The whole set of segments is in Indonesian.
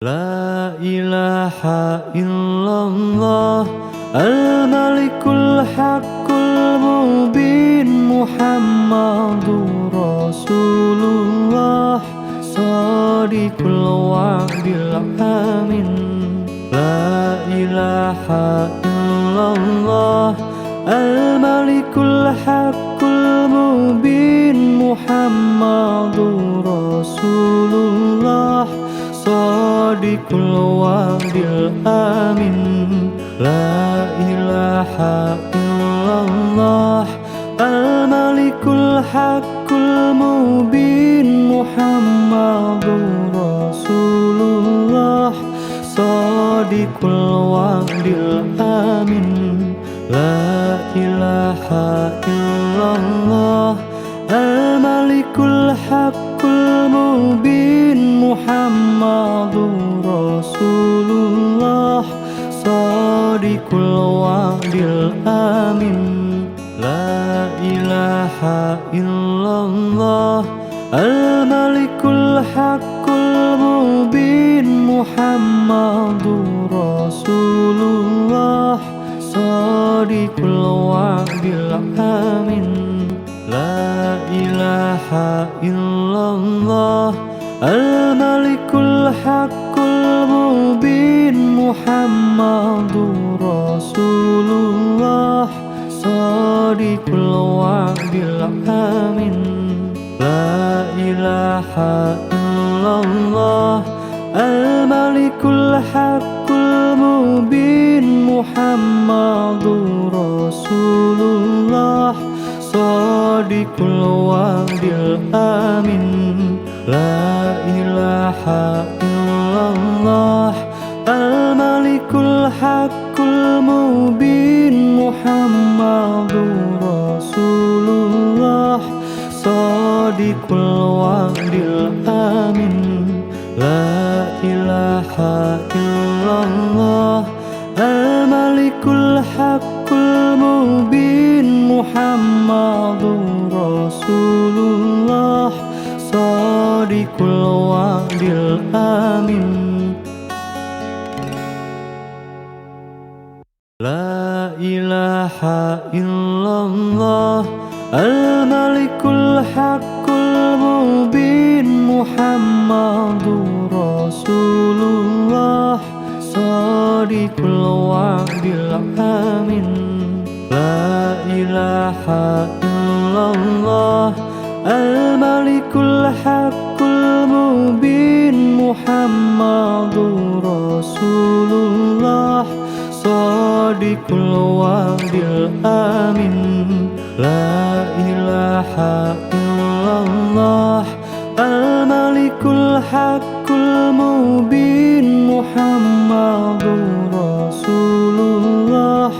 La ilaha illallah Al-Malikul Haqqul Mubin Muhammadur Rasulullah Shadiqul wa'dil amin. La ilaha illallah Al-Malikul Haqqul Mubin Muhammadur Rasulullah Shadiqul wa'dil amin. La ilaha illallah Al-Malikul Haqqul Mubin Muhammadur Rasulullah Shadiqul wa'dil amin. La ilaha illallah Al-Malikul Haqqul Mubin Muhammadur Rasulullah Shadiqul wa'dil amin. La ilaha illallah Al-Malikul Haqqul Mubin Muhammadur Rasulullah Shadiqul wa'dil amin. La ilaha illallah Al-Malikul Haqqul Mubin Muhammadur Rasulullah Shadiqul wa'dil amin. La ilaha illallah Al-Malikul Haqqul Mubin Muhammadur Rasulullah Shadiqul wa'dil amin. La ilaha illallah Al-Malikul Haqqul Mubin Muhammadur Rasulullah Shadiqul wa'dil amin. La ilaha illallah Al-Malikul Haqqul Mubin Muhammadur Rasulullah Shadiqul wa'dil amin. La ilaha illallah Al-Malikul Haqqul Mubin Muhammadur Rasulullah Shadiqul wa'dil amin. La ilaha illallah Al-Malikul Haqqul Mubin Muhammadur Rasulullah Shadiqul wa'dil amin. La ilaha illallah Al-Malikul Haqqul Mubin Muhammadur Rasulullah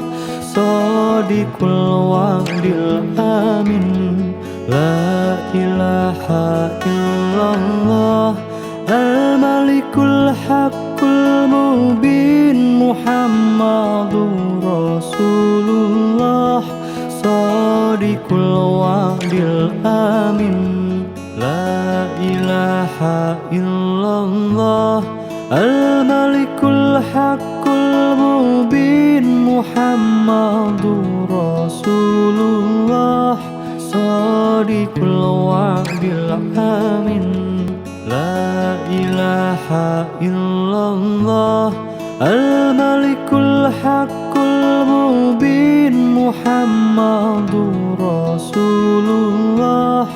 Shadiqul wa'dil amin. La ilaha illallah Al-Malikul Haqqul Mubin Muhammadur Rasulullah Shadiqul wa'dil amin. La ilaha illallah Al-Malikul Haqqul Mubin Muhammadur Rasulullah Shadiqul wa'dil amin. La ilaha illallah Al-Malikul Haqqul Mubin Muhammadur Rasulullah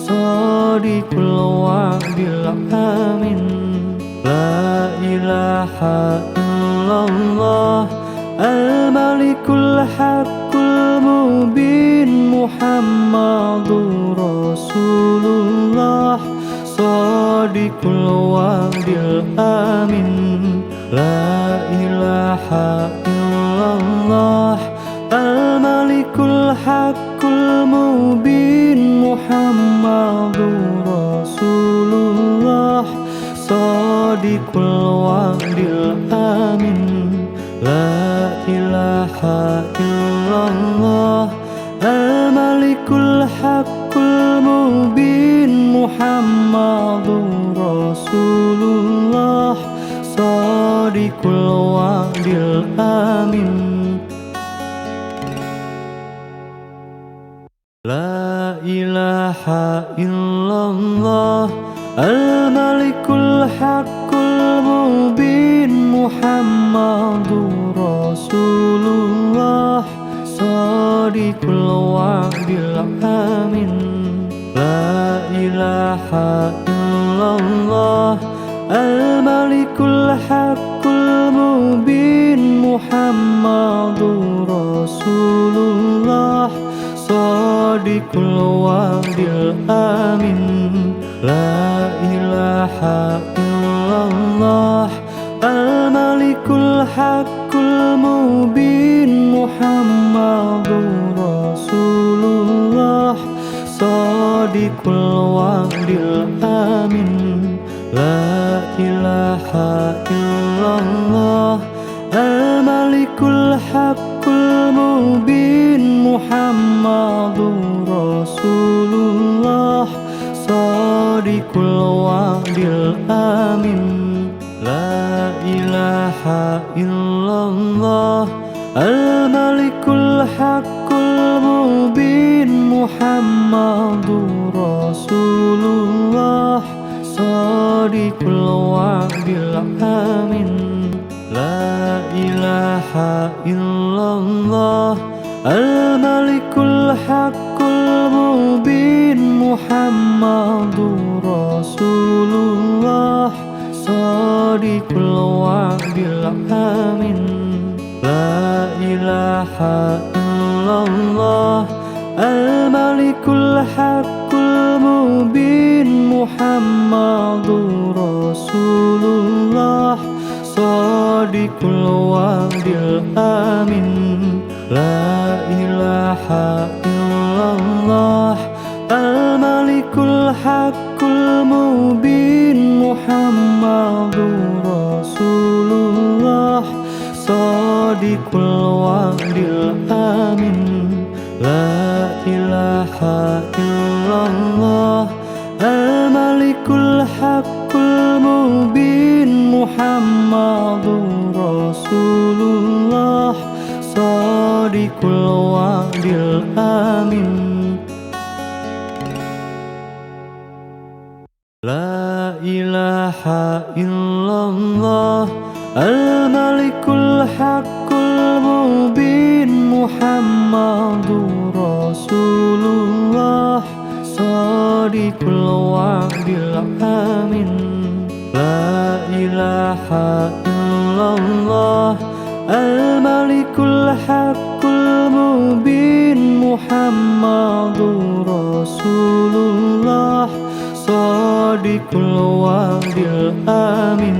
Shadiqul wa'dil amin. La ilaha illallah Al-Malikul Haqqul Mubin Muhammadur Rasulullah Shadiqul wa'dil amin. La ilaha illallah Al-Malikul Haqqul Mubin Muhammadur Rasulullah Shadiqul wa'dil amin. La ilaha illallah Al-Malikul Haqqul Mubin Muhammadur Rasulullah Sadiqul wa'dil amin. La ilaha illallah al-malikul haqqul mubin Muhammadur Rasulullah Sadiqul wa'dil amin. La ilaha illallah al-malikul haqqul mubin Muhammadur Rasulullah Sadiqul wa'dil amin. La ilaha illallah al-malikul haqqul mubin Muhammadur Rasulullah Sadiqul wa'dil amin. La ilaha illallah al-malikul haqqul mubin Muhammadur Rasulullah Sadiqul wa'dil amin. La ilaha illallah al-malikul haqqul mubin Muhammadur Rasulullah Sadiqul wa'dil amin. La ilaha illallah al-malikul haqqul mubin Muhammadur Rasulullah Sadiqul wa'dil amin. La ilaha illallah al-malikul haqqul mubin Muhammadur Rasulullah Sadiqul wa'dil amin. La ilaha illallah al-malikul haqqul mubin Muhammadur Rasulullah Sadiqul wa'dil amin. La ilaha illallah al-malikul haqqul mubin Muhammadur Rasulullah Sadiqul wa'dil amin. La ilaha illallah al-malikul haqqul mubin Muhammadur Rasulullah Sadiqul wa'dil amin. La ilaha illallah al-malikul haqqul mubin Muhammadur Rasulullah Sadiqul wa'dil amin.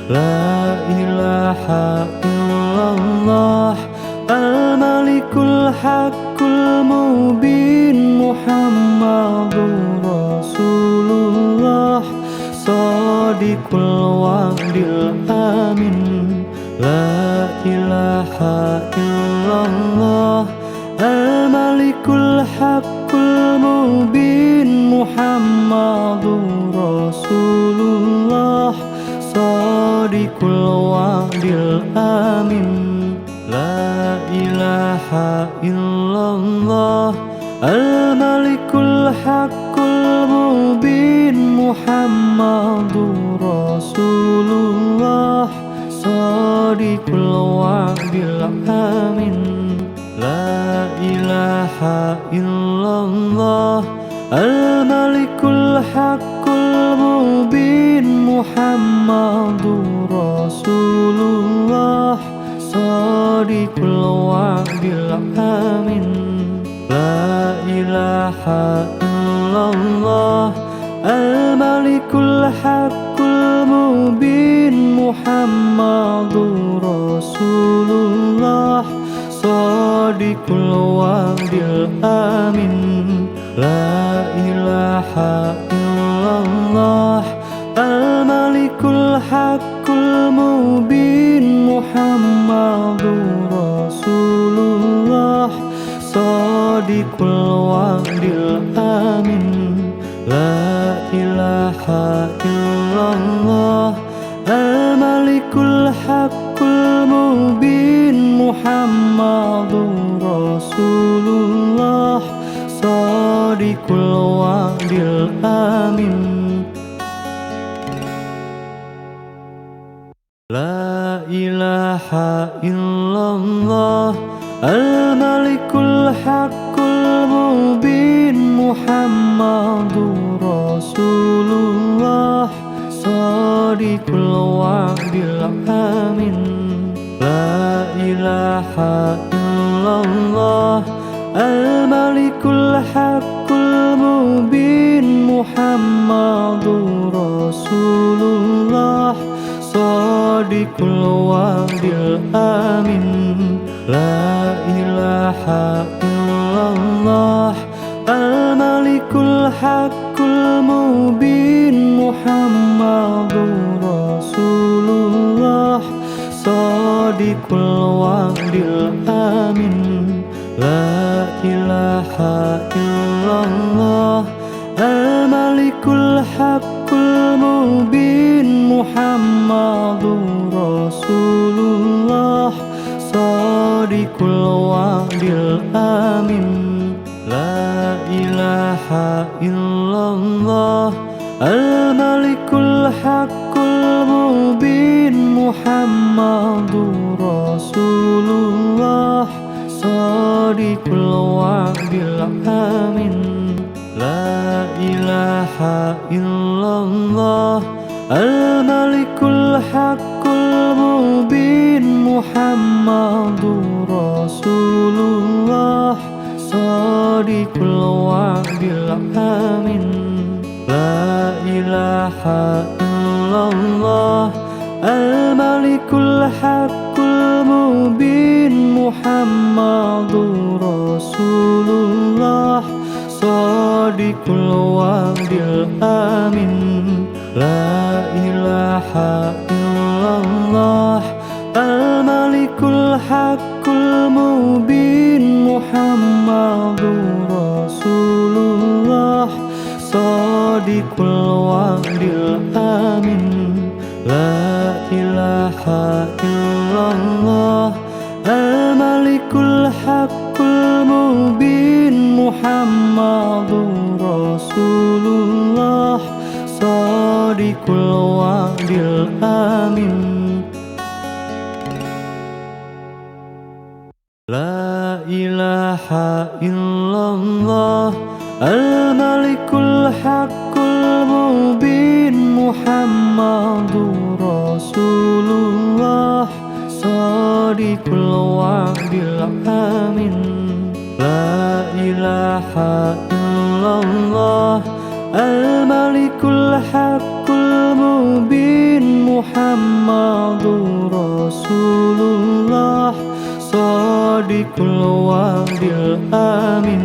La ilaha illallah al-malikul haqqul mubin Muhammadur Rasulullah Sadiqul wa'dil amin. La ilaha illallah al-malikul haqqul mubin Muhammadur Rasulullah Sadiqul wa'dil amin. La ilaha illallah al-malikul haqqul mubin Muhammadur Rasulullah Sadiqul wa'dil amin. La ilaha illallah al-malikul haqqul mubin Muhammadur Rasulullah Sadiqul wa'dil amin. La ilaha illallah al-malikul haqqul mubin Muhammadur Rasulullah Sadiqul wa'dil amin. La ilaha illallah al-malikul haqqul mubin Muhammadur Rasulullah Sadiqul wa'dil amin. La ilaha illallah al Al-Malikul Haqqul Mubin Muhammadur Rasulullah Shadiqul Wa'dil Amin. La ilaha illallah Al-Malikul Haqqul Mubin Muhammadur Rasulullah Shadiqul Wa'dil Amin. La ilaha illallah Al-Malikul Haqqul Mubin Muhammadur Rasulullah Shadiqul Wa'dil Amin. La ilaha illallah Al-Malikul Haqqul Mubin Muhammadur Rasulullah Shadiqul Wa'dil Amin. La ilaha illallah Al-Malikul Haqqul Mubin Muhammadur Rasulullah Shadiqul Wa'dil Amin. La ilaha illallah Al-Malikul Haqqul Mubin Muhammadur Rasulullah Shadiqul Wa'dil Amin. La ilaha illallah Al-Malikul Haqqul Mubin Muhammadur Rasulullah Shadiqul Wa'dil Amin. La ilaha illallah Al-Malikul Haqqul Mubin Muhammadur Rasulullah Shadiqul Wa'dil Amin. La ilaha illallah Al-Malikul Haqqul Mubin Muhammadur Rasulullah Shadiqul Wa'dil Amin. La ilaha illallah Al-Malikul Haqqul Mubin Muhammadur Rasulullah Shadiqul Wa'dil Amin. La ilaha illallah Al-Malikul Haqqul Mubin Muhammadur Rasulullah Shadiqul Wa'dil Amin. La ilaha illallah Al-Malikul Haqqul Mubin Muhammadur Rasulullah Shadiqul Wa'dil Amin.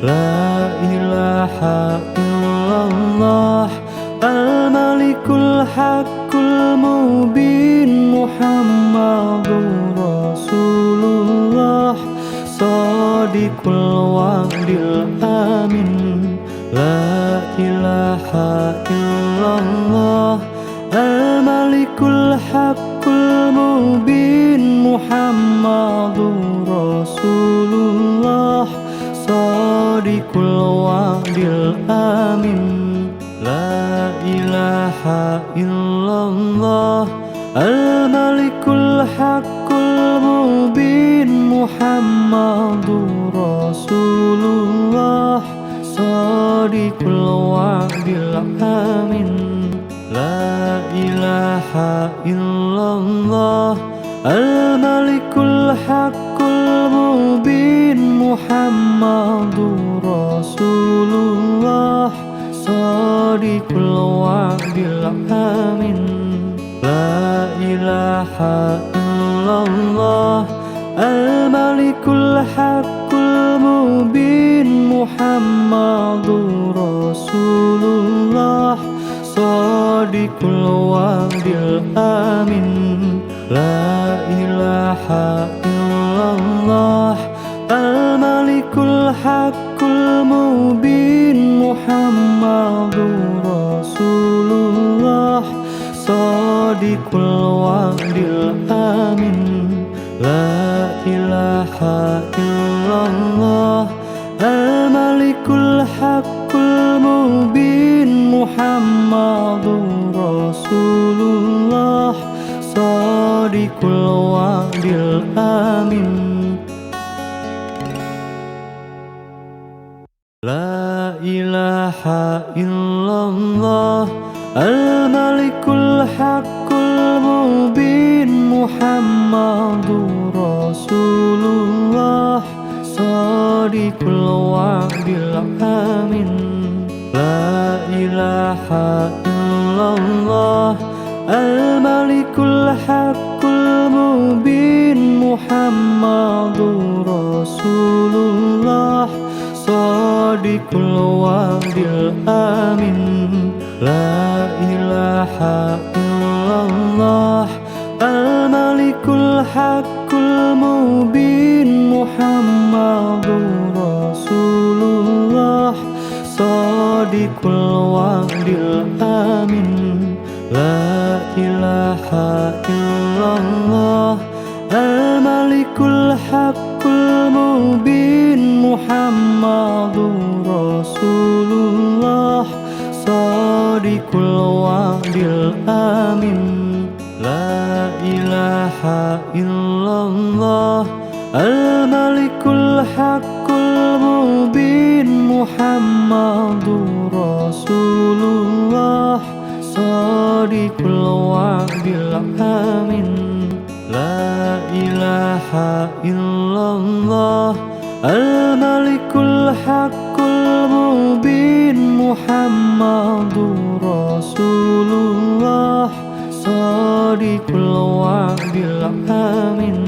La ilaha illallah Al-Malikul Haqqul Mubin Muhammadur Rasulullah Shadiqul Wa'dil Amin. La ilaha illallah Al-Malikul Haqqul Mubin Muhammadur Rasulullah Shadiqul Wa'dil Amin. La ilaha illallah Al-Malikul Haqqul Mubin Muhammadur Rasulullah Shadiqul Wa'dil Amin. La ilaha illallah Al-Malikul Haqqul Mubin Muhammadur Rasulullah Shadiqul Wa'dil Amin. La ilaha illallah Al-Malikul Haqqul Mubin Muhammadur Rasulullah Shadiqul Wa'dil Amin. La ilaha illallah Al-Malikul Haqqul Mubin Muhammadur Rasulullah Shadiqul wa'dil amin. La ilaha illallah al-malikul haqqul mubin Muhammadur Rasulullah shadiqul wa'dil amin. La ilaha illallah al-malikul haqqul mubin Muhammadur Rasulullah shadiqul wa'dil amin. La ilaha illallah al-malikul haqqul mubin Muhammadur Rasulullah shadiqul wa'dil amin. La ilaha illallah al-malikul haqqul mubin Muhammadur Rasulullah shadiqul wa'dil amin. La ilaha illallah al-malikul haqqul mubin Muhammadur Rasulullah shadiqul wa'dil amin. La ilaha illallah al-malikul haqqul mubin Muhammadur Rasulullah shadiqul wa'dil amin. La ilaha illallah al-malikul haqqul mubin Muhammadur Rasulullah shadiqul wa'dil amin.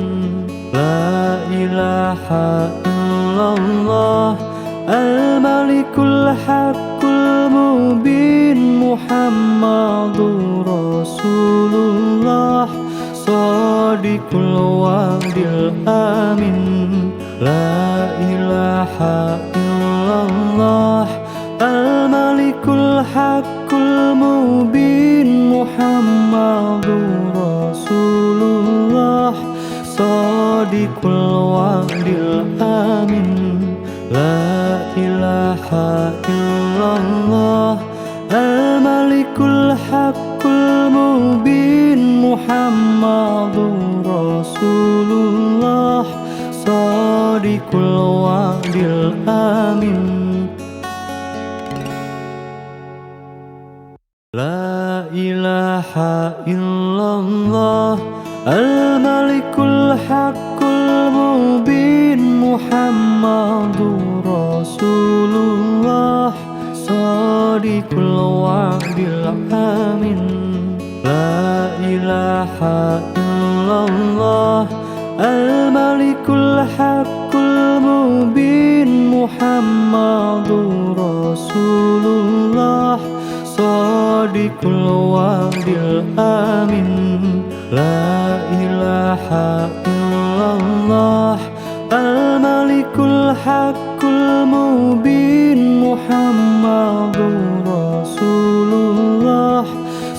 La ilaha illallah al-malikul haqqul mubin Muhammadur Rasulullah shadiqul wa'dil amin. La ilaha illallah al-malikul haqqul mubin Muhammadur Rasulullah shadiqul wa'dil amin. La ilaha illallah al-malikul haqqul mubin Muhammadur Rasulullah shadiqul wa'dil amin. La ilaha illallah al-malikul haqqul mubin Muhammadur Rasulullah shadiqul wa'dil amin. La ilaha illallah al-malikul haqqul mubin Muhammadur Rasulullah shadiqul wa'dil amin. La ilaha illallah al-malikul haqqul mubin Muhammadur Rasulullah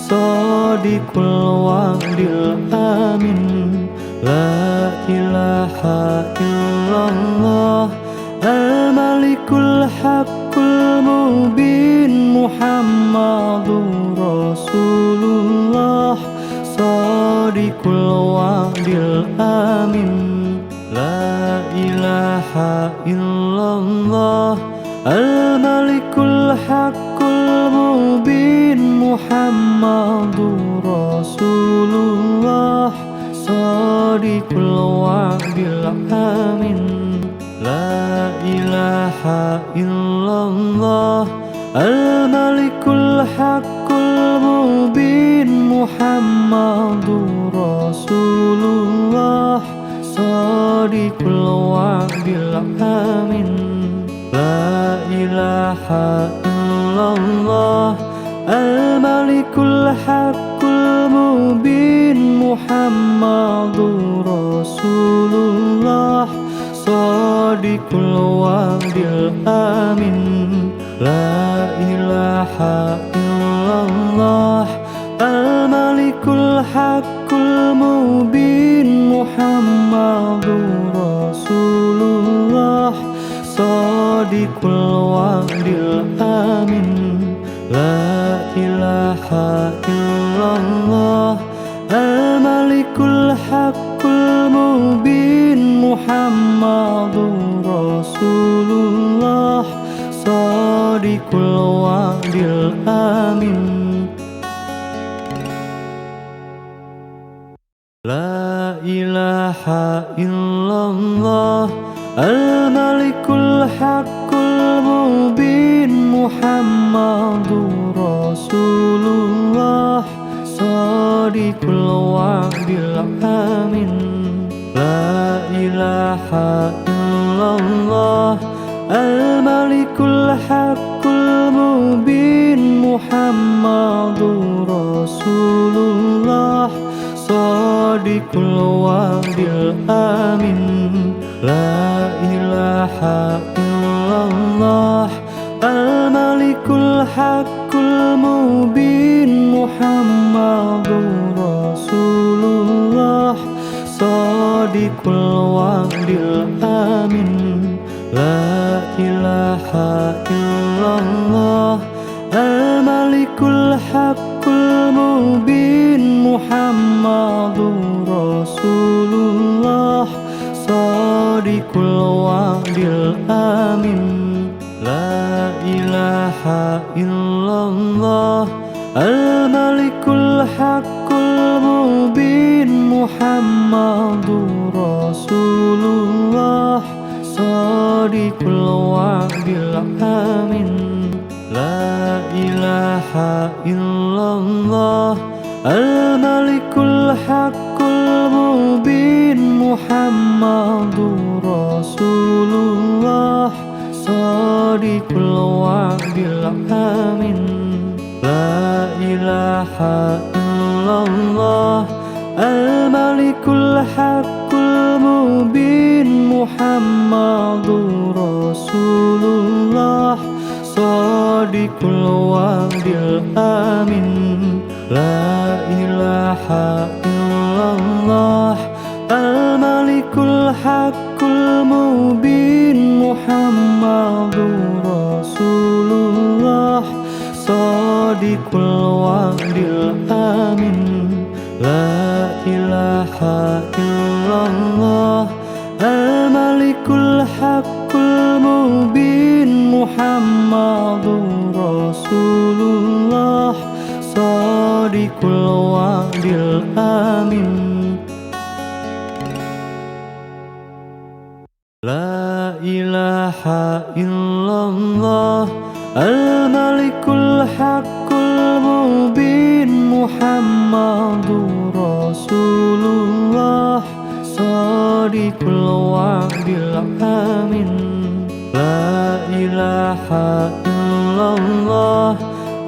shadiqul wa'dil amin. La ilaha illallah al-malikul haqqul mubin Muhammadur Rasulullah shadiqul wa'dil amin. La ilaha illallah al-malikul haqqul mubin Muhammadur Rasulullah shadiqul wa'dil amin. La ilaha illallah al-malikul haqqul mubin Muhammadur Rasulullah shadiqul wa'dil amin. La ilaha illallah al-malikul haqqul mubin Muhammadur Rasulullah shadiqul wa'dil amin. La ilaha illallah al-malikul haqqul المبين محمد رسول الله صادق الوعد الأمين لا إله إلا الله الملك الحق المبين محمد رسول الله صادق الوعد الأمين لا إله إلا الله الملك الحق المبين محمد رسول الله صادق الوعد الأمين لا إله إلا الله الملك الحق المبين محمد رسول الله صادق الوعد الأمين لا إله إلا الله الملك الحق المبين محمد رسول الله صادق الوعد الأمين لا إله إلا الله الملك الحق المبين محمد رسول الله صادق الوعد الأمين لا إله إلا الله الملك الحق المبين محمد رسول الله صادق الوعد الأمين لا إله إلا الله الملك الحق المبين محمد رسول الله صادق الوعد الأمين لا إله إلا الله الملك الحق المبين محمد رسول الله صادق الوعد الأمين لا إله إلا الله الملك الحق المبين محمد رسول الله صادق الوعد الأمين لا إله إلا الله الملك الحق المبين محمد رسول الله صادق الوعد الأمين لا إله إلا الله الملك الحق المبين محمد رسول الله صادق الوعد الأمين لا إله إلا الله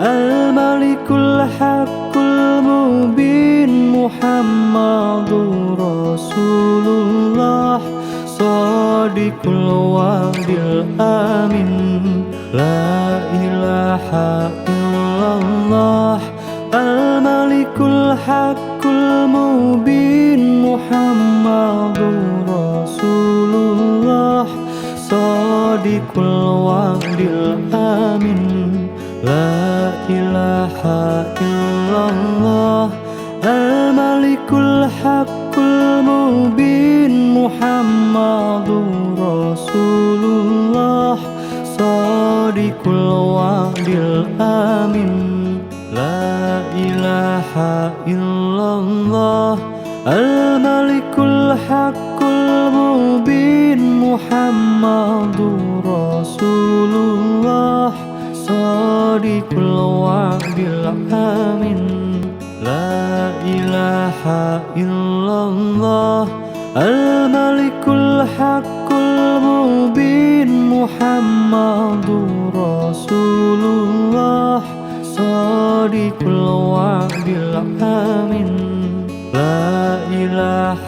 الملك الحق المبين محمد رسول الله صادق الوعد الأمين لا إله إلا الله الملك الحق المبين محمد رسول الله صادق الوعد الأمين لا إله إلا الله الملك الحق المبين محمد رسول الله صادق الوعد الأمين لا إله إلا الله الملك الحق المبين محمد رسول الله صادق الوعد الأمين لا إله إلا الله الملك الحق المبين محمد رسول الله صادق الوعد الأمين لا إله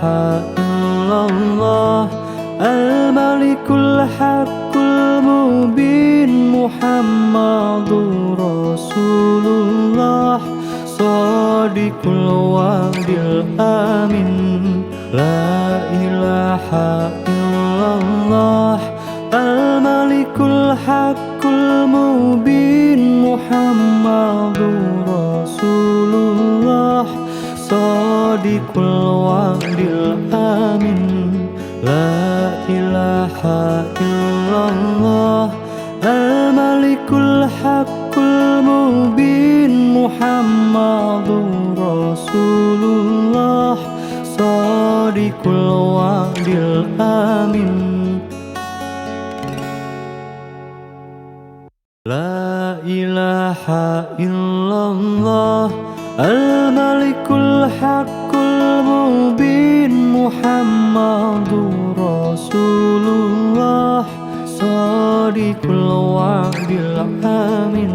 إلا الله الملك الحق المبين محمد رسول الله Shadiqul wa'dil amin. La ilaha illallah al-malikul haqqul mubin Muhammadur Rasulullah Shadiqul wa'dil amin. La ilaha illallah al-malikul haqqul mubin Muhammadur Rasulullah Shadiqul wa'dil amin. La ilaha illallah al-malikul haqqul mubin Muhammadur Rasulullah Shadiqul wa'dil amin.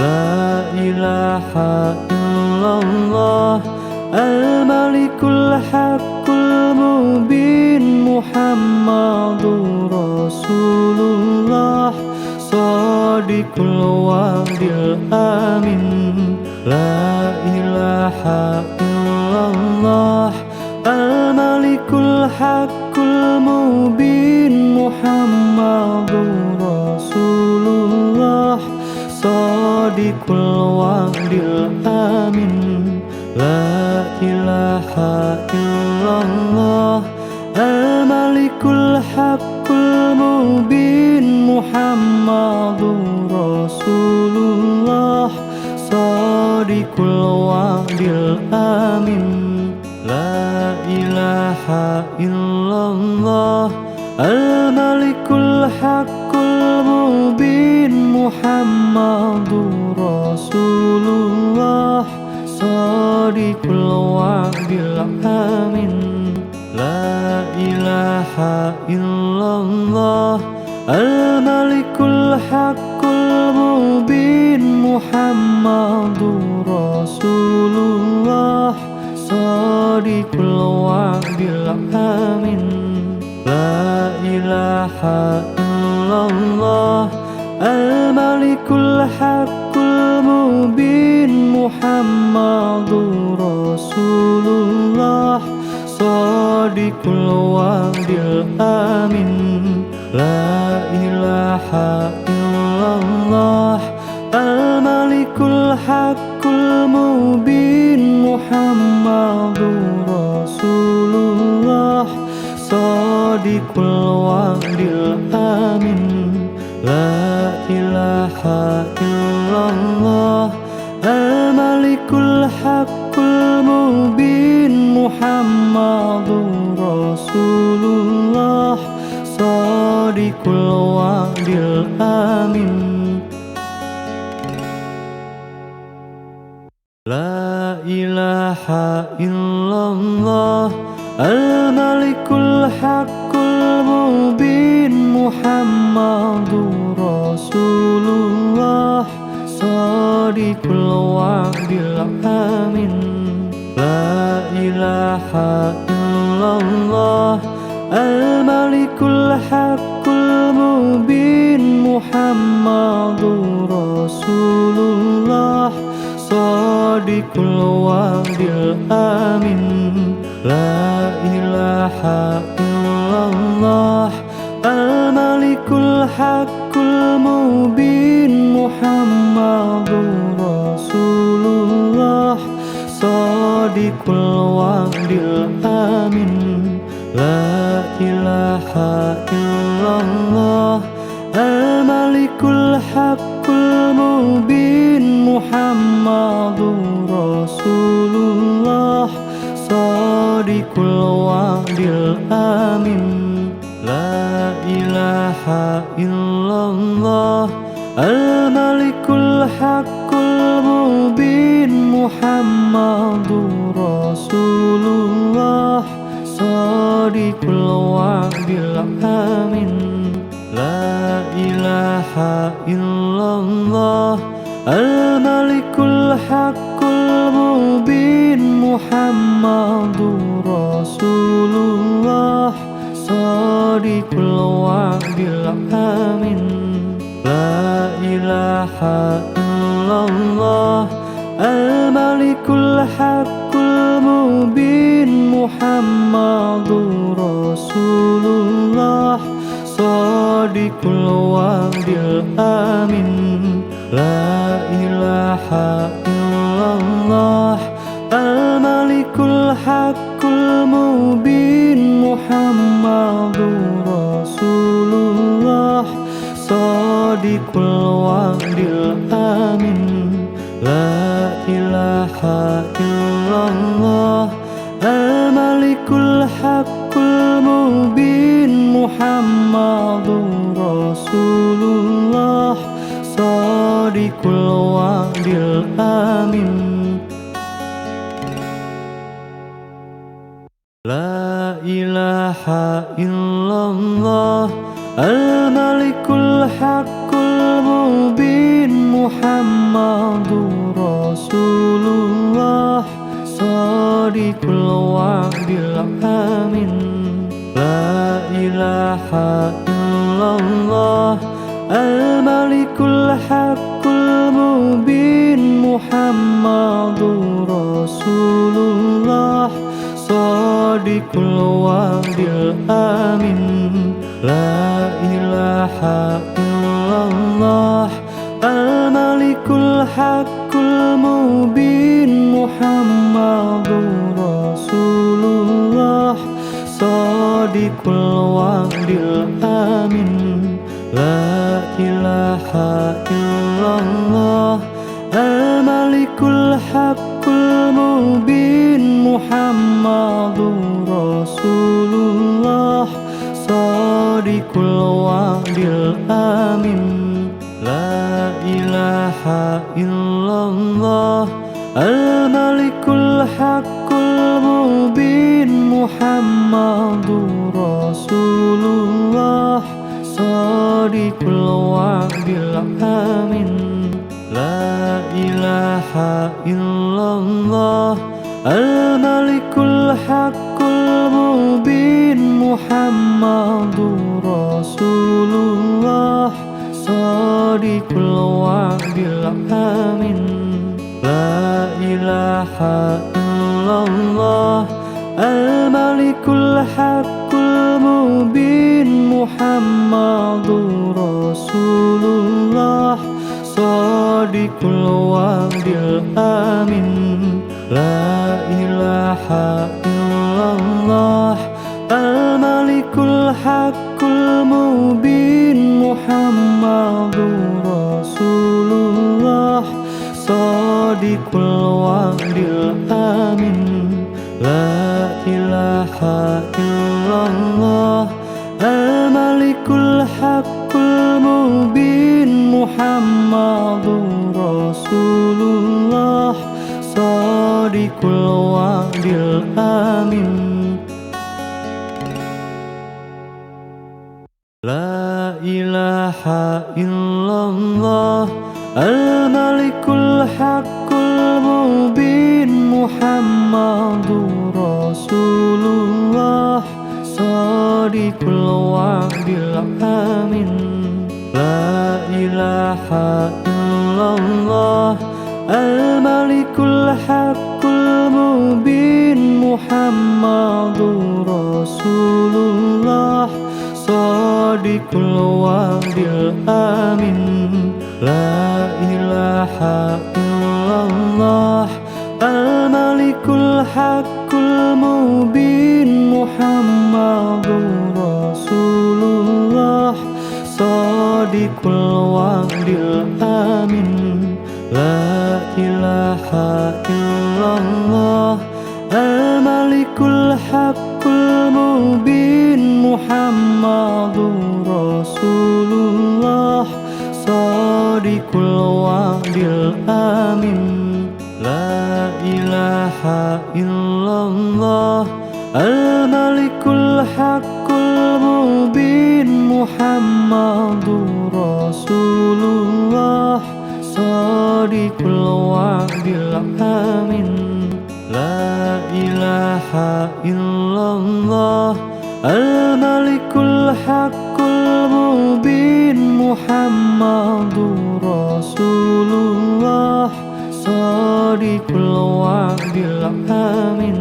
La ilaha illallah al-malikul haqqul mubin Muhammadur Rasulullah Shadiqul wa'dil amin. La ilaha illallah al-malikul haqqul mubin Muhammadur Rasulullah Shadiqul wa'dil amin. La ilaha illallah al-malikul haqqul mubin Muhammadur Rasulullah Shadiqul wa'dil amin. La ilaha illallah al-malikul haqqul mubin Muhammadur Rasulullah Shadiqul wa'dil amin. La ilaha illallah al-malikul haqqul mubin Muhammadur Rasulullah Shadiqul wa'dil amin. La ilaha illallah al-malikul haqqul mubin Muhammadur Rasulullah Shadiqul wa'dil amin. La ilaha illallah al-malikul haqqul mubin Muhammadur Rasulullah Shadiqul wa'dil amin. La ilaha illallah al-malikul haqqul mubin Muhammadur Rasulullah Shadiqul wa'dil amin. La ilaha illallah al-malikul haqqul mubin Muhammadur Rasulullah Shadiqul wa'dil amin. La ilaha illallah al-malikul haqqul mubin Muhammadur Rasulullah Shadiqul wa'dil amin. La ilaha illallah al-malikul haqqul mubin Muhammadur Rasulullah Shadiqul wa'dil amin. La ilaha illallah al-malikul haqqul mubin Muhammadur Rasulullah Shadiqul wa'dil amin. La ilaha illallah al-malikul haqqul mubin Muhammadur Rasulullah Shadiqul wa'dil amin. La ilaha illallah al-malikul haqqul mubin Muhammadur Rasulullah Shadiqul wa'dil amin. La ilaha illallah al-malikul Muhammadur Rasulullah Shadiqul wa'dil amin La ilaha illallah Al-Malikul Haqqul Mubin Muhammadur Rasulullah Shadiqul wa'dil amin La ilaha illallah Al-Malikul Haqqul Mubin Muhammadur Rasulullah Shadiqul wa'dil amin La ilaha illallah Al-Malikul Haqqul Mubin Muhammadur Rasulullah Shadiqul wa'dil amin La ilaha illallah Al-Malikul Haqqul Mubin Muhammadur Rasulullah Shadiqul wa'dil amin La ilaha illallah Al-Malikul Haqqul Mubin Muhammadur Rasulullah Shadiqul wa'dil amin La ilaha illallah Al-Malikul Haqqul Mubin Muhammadur Rasulullah Shadiqul wa'dil amin La ilaha illallah Al-Malikul Haqqul Mubin Muhammadur Rasulullah Shadiqul wa'dil amin La ilaha illallah Al-Malikul Haqqul Mubin Muhammadur Rasulullah Shadiqul wa'dil amin La ilaha illallah Al-Malikul Haqqul Mubin Muhammadur Rasulullah Shadiqul wa'dil amin La ilaha illallah Al-Malikul Haqqul Mubin Muhammadur Rasulullah Shadiqul wa'dil amin La ilaha illallah Al-Malikul Haqqul Mubin Muhammadur Rasulullah Shadiqul wa'dil amin La ilaha illallah Al-Malikul Haqqul Mubin Muhammadur Rasulullah Shadiqul wa'dil amin La ilaha illallah Al-Malikul Haqqul Mubin Muhammadur Rasulullah Shadiqul wa'dil amin La ilaha illallah Al-Malikul Haqqul Mubin Muhammadur Rasulullah Shadiqul wa'dil amin La ilaha illallah Al-Malikul Haqqul Mubin Muhammadur Rasulullah Shadiqul wa'dil amin La ilaha illallah Al-Malikul Haqqul Mubin Muhammadur Rasulullah Shadiqul wa'dil amin La ilaha illallah Al-Malikul Haqqul Mubin Muhammadur Rasulullah Shadiqul wa'dil amin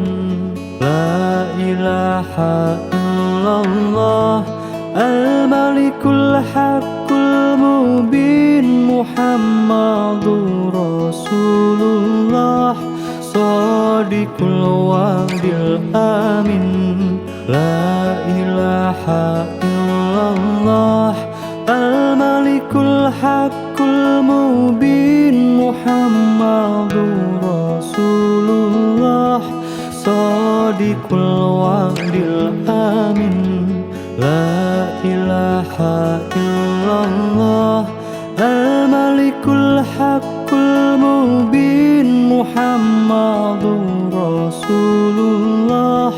La ilaha illallah al-malikul haqqul mubin Muhammadur Rasulullah shadiqul wa'dil amin la ilaha illallah al-malikul haqqul mubin Muhammadur Rasulullah shadiqul wa'dil amin la ilaha illallah al-malikul haqqul mubin Muhammadur Rasulullah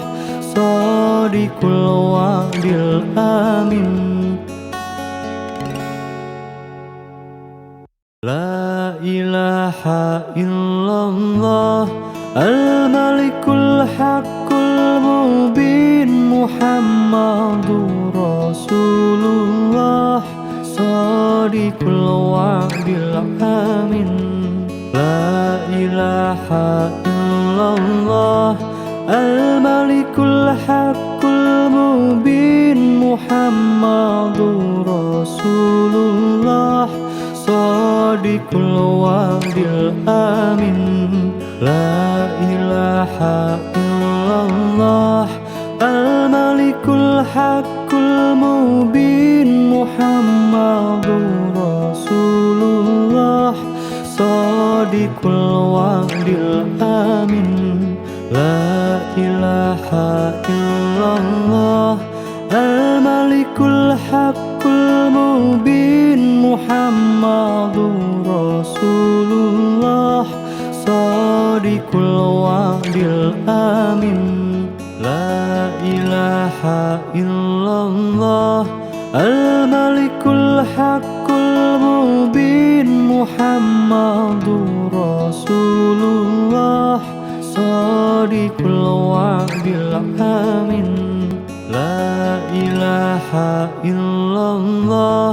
shadiqul wa'dil amin la ilaha illallah al-malikul haqqul mubin Muhammadur Rasulullah shadiqul wa'dil amin la ilaha illallah al-malikul haqqul mubin Muhammadur Rasulullah shadiqul wa'dil amin la ilaha illallah al-malikul haqqul mubin Muhammadur Rasulullah shadiqul wa'dil amin la ilaha illallah al-malikul haqqul mubin Muhammadur Rasulullah shadiqul wa'dil amin la ilaha illallah al-malikul haqqul mubin Muhammadur Rasulullah shadiqul wa'dil amin la ilaha illallah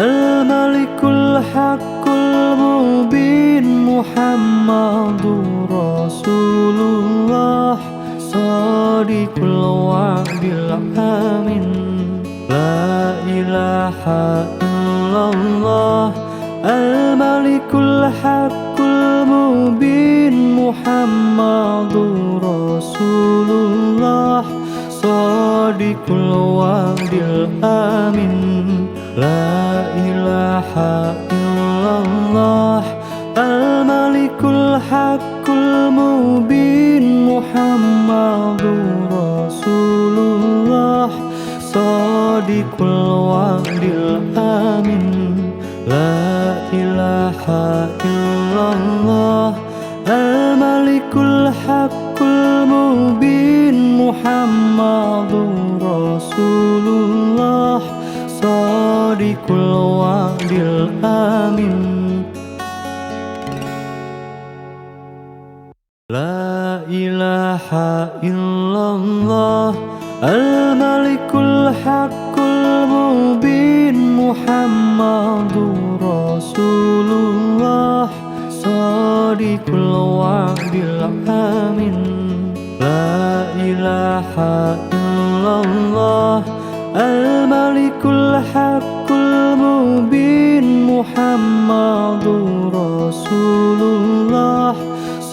al-malikul haqqul mubin Muhammadur Rasulullah shadiqul wa'dil amin la ilaha illallah al-malikul haqqul mubin Muhammadur Rasulullah shadiqul wa'dil amin la ilaha illallah al-malikul haqqul mubin Muhammadur Rasulullah shadiqul wa'dil amin la ilaha illallah al-malikul haqqul mubin Muhammadur Rasulullah shadiqul wa'dil amin la ilaha illallah al-malikul haqqul mubin Muhammadur Rasulullah shadiqul wa'dil amin la ilaha illallah al-malikul haqqul mubin Muhammadur Rasulullah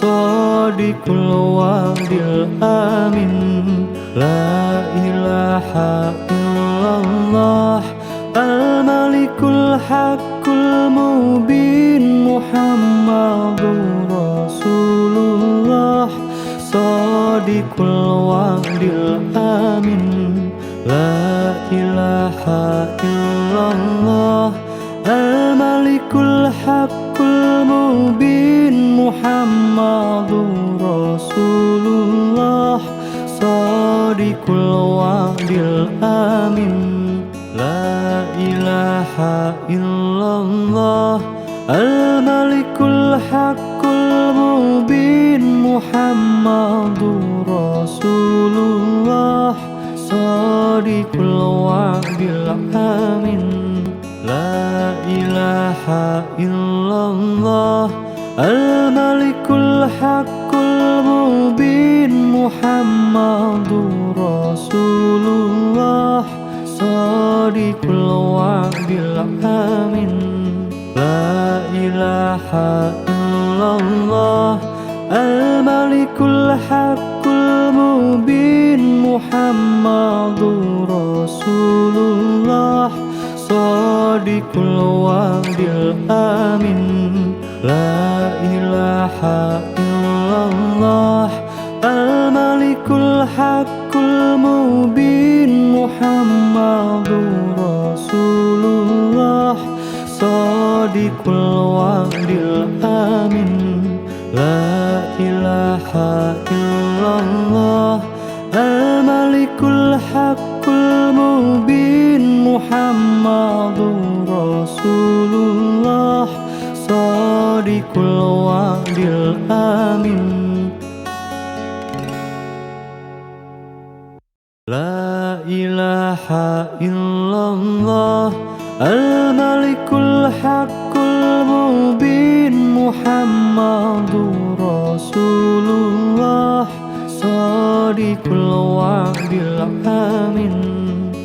shadiqul wa'dil amin la ilaha illallah al-malikul haqqul mubin Muhammadur Rasulullah shadiqul wa'dil amin la ilaha illallah al-malikul haqqul mubin Muhammadur Rasulullah shadiqul wa'dil amin la ilaha illallah al-malikul haqqul mubin Muhammadur Rasulullah shadiqul wa'dil amin la ilaha illallah al-malikul haqqul mubin Muhammad Rasulullah Shadiqul wa'dil amin La ilaha illallah Al-Malikul Haqqul Mubin Muhammadur Rasulullah Shadiqul wa'dil amin La ilaha illallah Al-Malikul Haqqul Mubin Muhammadur Rasulullah Shadiqul wa'dil amin La ilaha illallah Al-Malikul Haqqul Mubin Muhammadur Rasulullah Shadiqul wa'dil amin La ilaha illallah Al-Malikul Haqqul Mubin Muhammadur Rasulullah Shadiqul wa'dil amin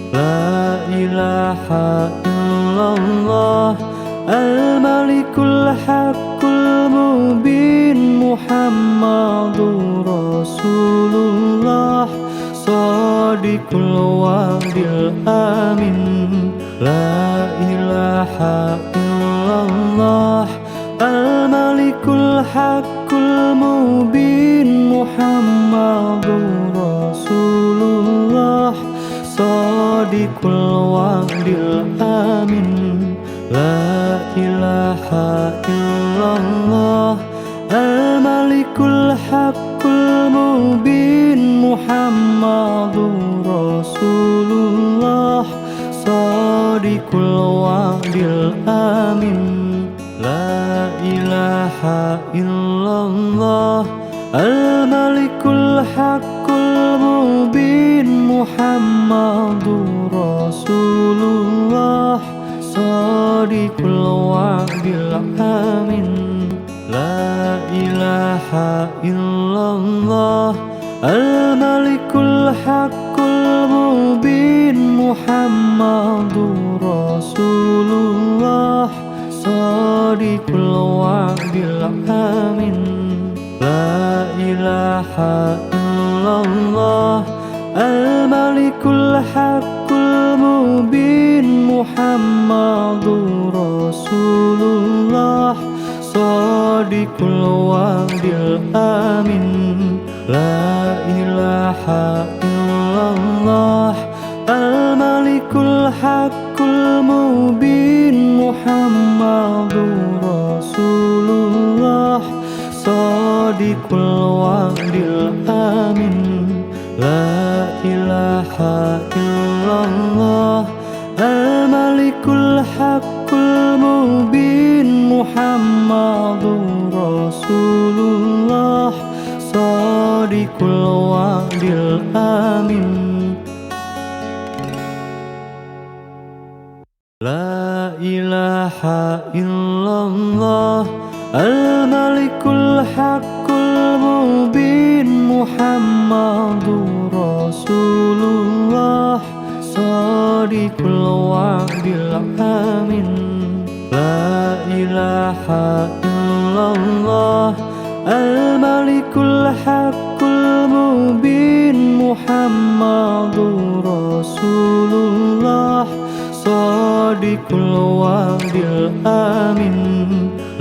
La ilaha illallah Al-Malikul Haqqul Mubin Muhammadur Rasulullah Shadiqul wa'dil amin La ilaha illallah Al-Malikul Haqqul Mubin Muhammadur Rasulullah Shadiqul wa'dil amin La ilaha illallah Al-Malikul Haqqul Mubin Muhammadur Rasulullah Shadiqul wa'dil amin La ilaha illallah Al-Malikul Haqqul Mubin Muhammadur Rasulullah Shadiqul wa'dil amin La ilaha illallah Al-Malikul Haqqul Mubin Muhammadur Rasulullah Shadiqul wa'dil amin La ilaha illallah Al-Malikul Haqqul Mubin Muhammadur Rasulullah Shadiqul wa'dil amin La ilaha illallah Al-Malikul Haqqul Mubin Muhammadur Rasulullah Shadiqul wa'dil amin La ilaha illallah Al-Malikul Haqqul Mubin Muhammadur Rasulullah Shadiqul wa'dil amin La ilaha illallah Al-Malikul Haqqul Mubin Muhammadur Rasulullah Shadiqul wa'dil amin La ilaha illallah Al-Malikul Haqqul Mubin Muhammadur Rasulullah Shadiqul wa'dil amin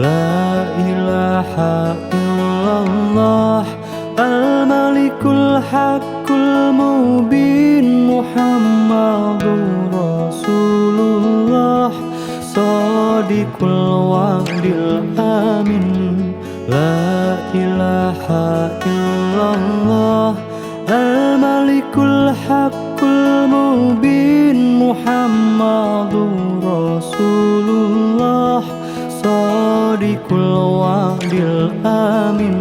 La ilaha illallah Al-Malikul Haqqul Mubin Muhammadur Rasulullah Shadiqul wa'dil amin La ilaha illallah Al-Malikul Haqqul Mubin Muhammadur Rasulullah Shadiqul wa'dil amin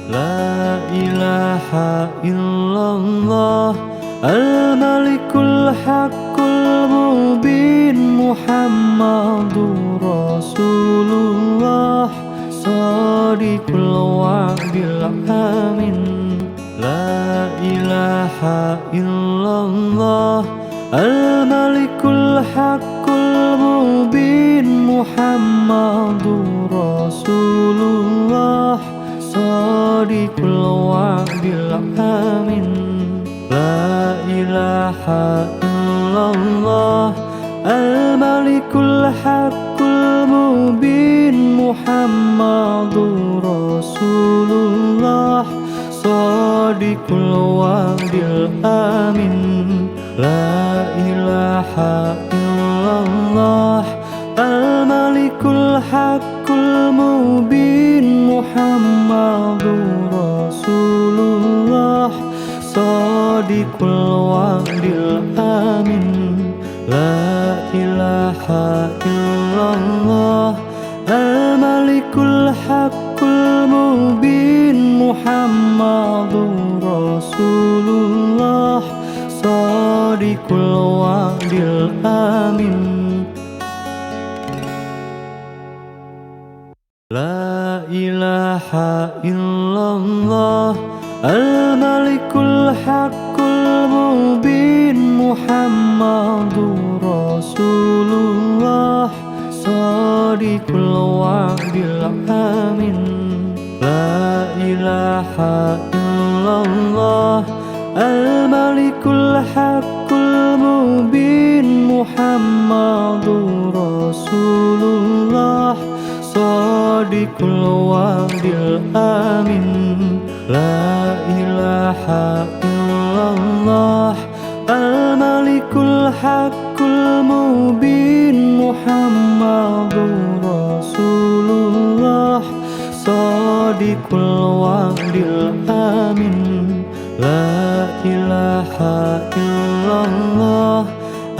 La ilaha illallah Al-Malikul Haqqul Mubin Muhammadur Rasulullah Shadiqul wa'dil amin لا إله إلا الله الملك الحق المبين محمد رسول الله صادق الوعد الأمين لا إله إلا الله الملك الحق المبين محمد رسول الله صادق الوعد الأمين لا إله إلا الله الملك الحق المبين محمد رسول الله صادق الوعد الأمين لا إله إلا الله الملك الحق المبين محمد رسول الله صادق الوعد الأمين لا إله إلا الله الملك الحق المبين محمد رسول الله صادق الوعد الأمين لا إله إلا الله الملك الحق المبين محمد رسول الله صادق الوعد الأمين لا إله إلا الله الملك الحق المبين محمد رسول الله صادق الوعد الأمين لا إله إلا الله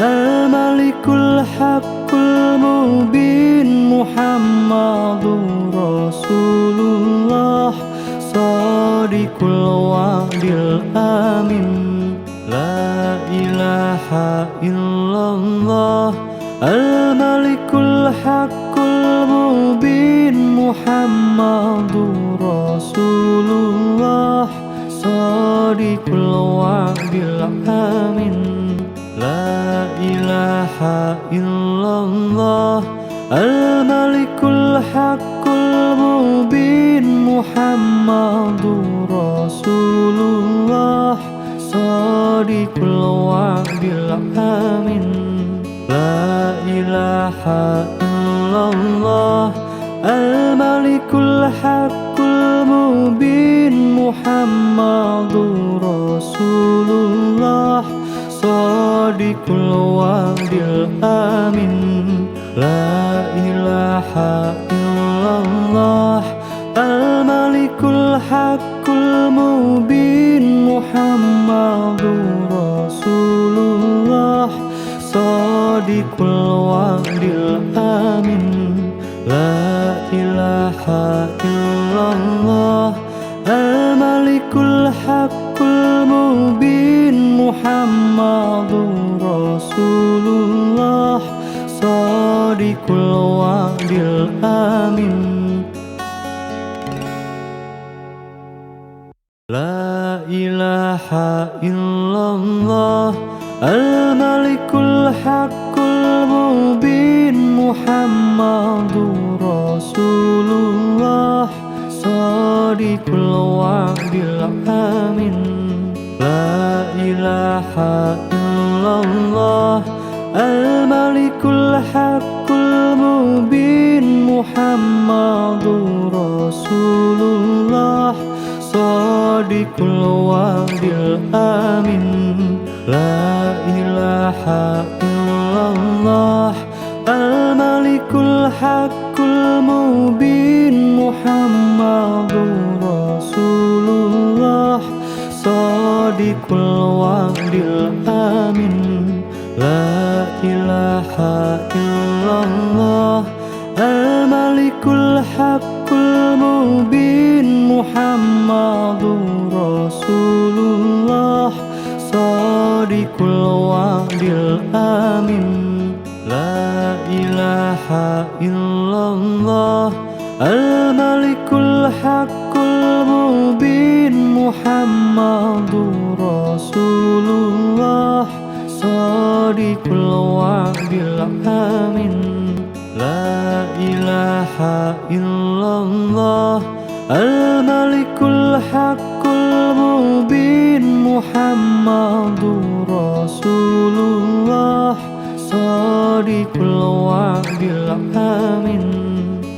الملك الحق المبين محمد رسول الله صادق الوعد الأمين لا إله إلا الله الملك الحق المبين محمد رسول الله صادق الوعد الأمين لا إله إلا الله الملك الحق المبين محمد رسول الله صادق الوعد الأمين لا إله إلا الله الملك الحق المبين محمد رسول الله صادق الوعد الأمين لا إله إلا الله الملك الحق المبين محمد رسول الله صادق الوعد الأمين لا إله إلا الله الملك الحق المبين محمد رسول الله صادق الوعد الأمين لا إله إلا الله الملك الحق المبين محمد رسول الله صادق الوعد الأمين لا إله إلا الله الملك الحق المبين محمد رسول الله صادق الوعد الأمين لا إله إلا الله الملك الحق المبين محمد رسول الله صادق الوعد الأمين لا إله إلا الله الملك الحق المبين محمد رسول الله صادق الوعد الأمين لا إله إلا الله الملك الحق المبين محمد Muhammadur Rasulullah Shadiqul wa'dil amin. La ilaha illallah Al-Malikul Haqqul Mubin Muhammadur Rasulullah Shadiqul wa'dil amin.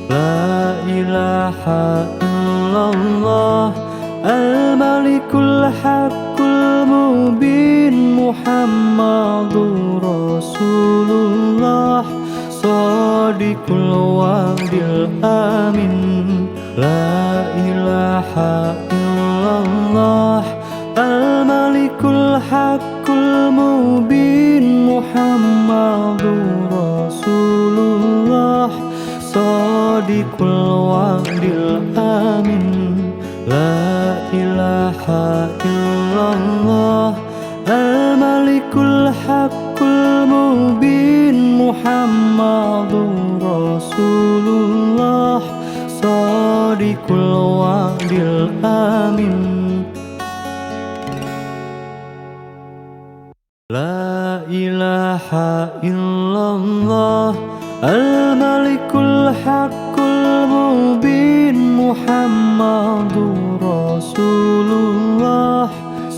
La ilaha illallah Al-Malikul Haqqul Mubin Muhammadur Rasulullah Shadiqul wa'dil amin. La ilaha illallah Al-Malikul Haqqul Mubin Muhammadur Rasulullah Shadiqul wa'dil amin. La ilaha illallah Al-Malikul Haqqul Mubin Muhammadur Rasulullah Shadiqul wa'dil amin. La ilaha illallah Al-Malikul Haqqul Mubin Muhammadur Rasulullah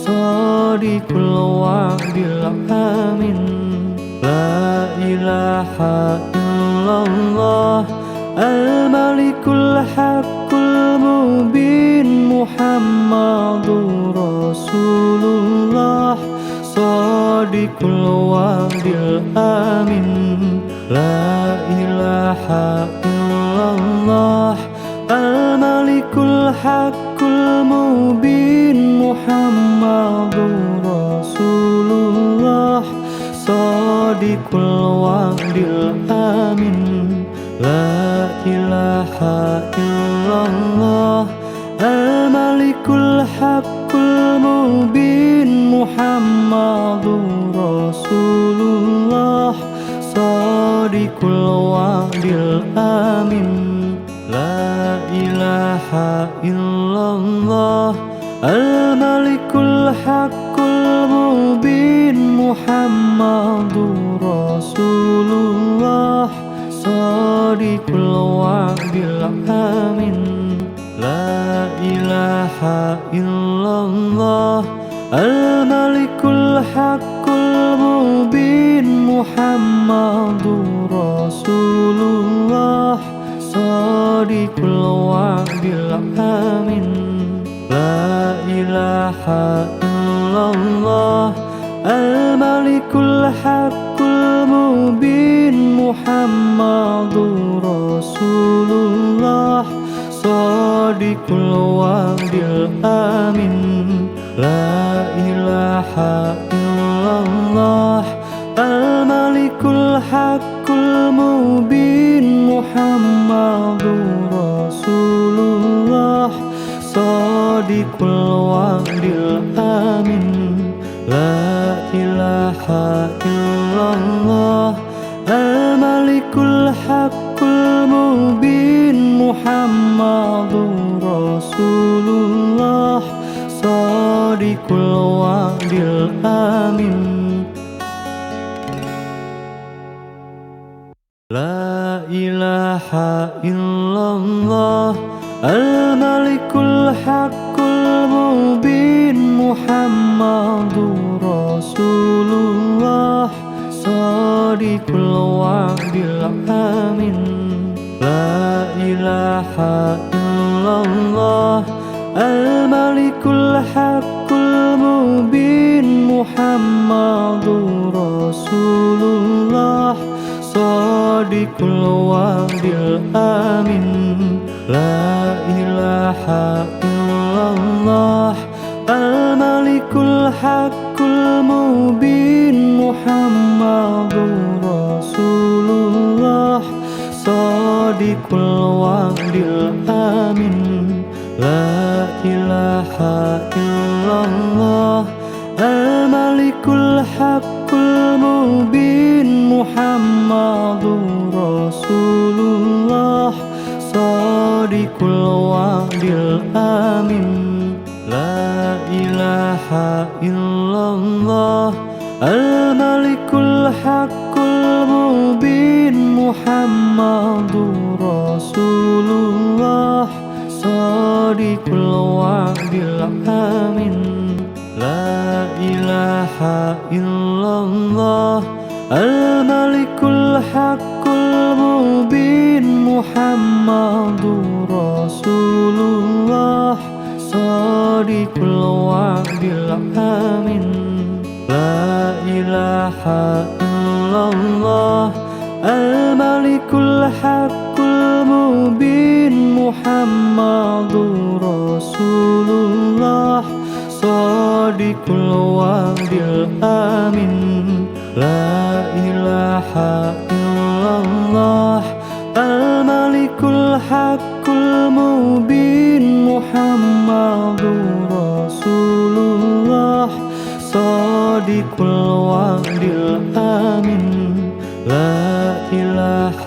Shadiqul wa'dil amin. La ilaha illallah Al-Malikul Haqqul Mubin Muhammadur Rasulullah Shadiqul wa'dil amin. La ilaha illallah Al-Malikul Haqqul Mubin Muhammadur Rasulullah Shadiqul wa'dil amin. La ilaha illallah Al-Malikul Haqqul Mubin Muhammadur Rasulullah Shadiqul wa'dil amin. La ilaha illallah Al-Malikul Haqqul Mubin Muhammadur Rasulullah Shadiqul wa'dil amin. La ilaha illallah Al-Malikul Haqqul Mubin Muhammadur Rasulullah Shadiqul wa'dil amin. La ilaha illallah Al-Malikul Haqqul Mubin Muhammadur Rasulullah Shadiqul wa'dil amin. La ilaha illallah Al-Malikul Haqqul Mubin Muhammadur Rasulullah Shadiqul wa'dil amin. La ilaha illallah Al-Malikul Haqqul Mubin Muhammadur Rasulullah Shadiqul wa'dil amin. La ilaha illallah Al-Malikul Haqqul Mubin Muhammadur Rasulullah Shadiqul wa'dil amin. La ilaha illallah Al-Malikul Haqqul Mubin Muhammadur Rasulullah Shadiqul wa'dil amin. La ilaha illallah Al-Malikul Haqqul Mubin Muhammadur Rasulullah Shadiqul wa'dil amin. La ilaha illallah Al-Malikul Haqqul Mubin Muhammadur Rasulullah Shadiqul wa'dil amin. La ilaha الله الملك الحق المبين محمد رسول الله صادق الوعد الأمين لا إله إلا الله الملك الحق المبين محمد رسول الله صادق الوعد الأمين لا إله إلا الله الملك الحق المبين محمد رسول الله صادق الوعد الأمين لا إله إلا الله الملك الحق المبين محمد رسول الله صادق الوعد الأمين لا إله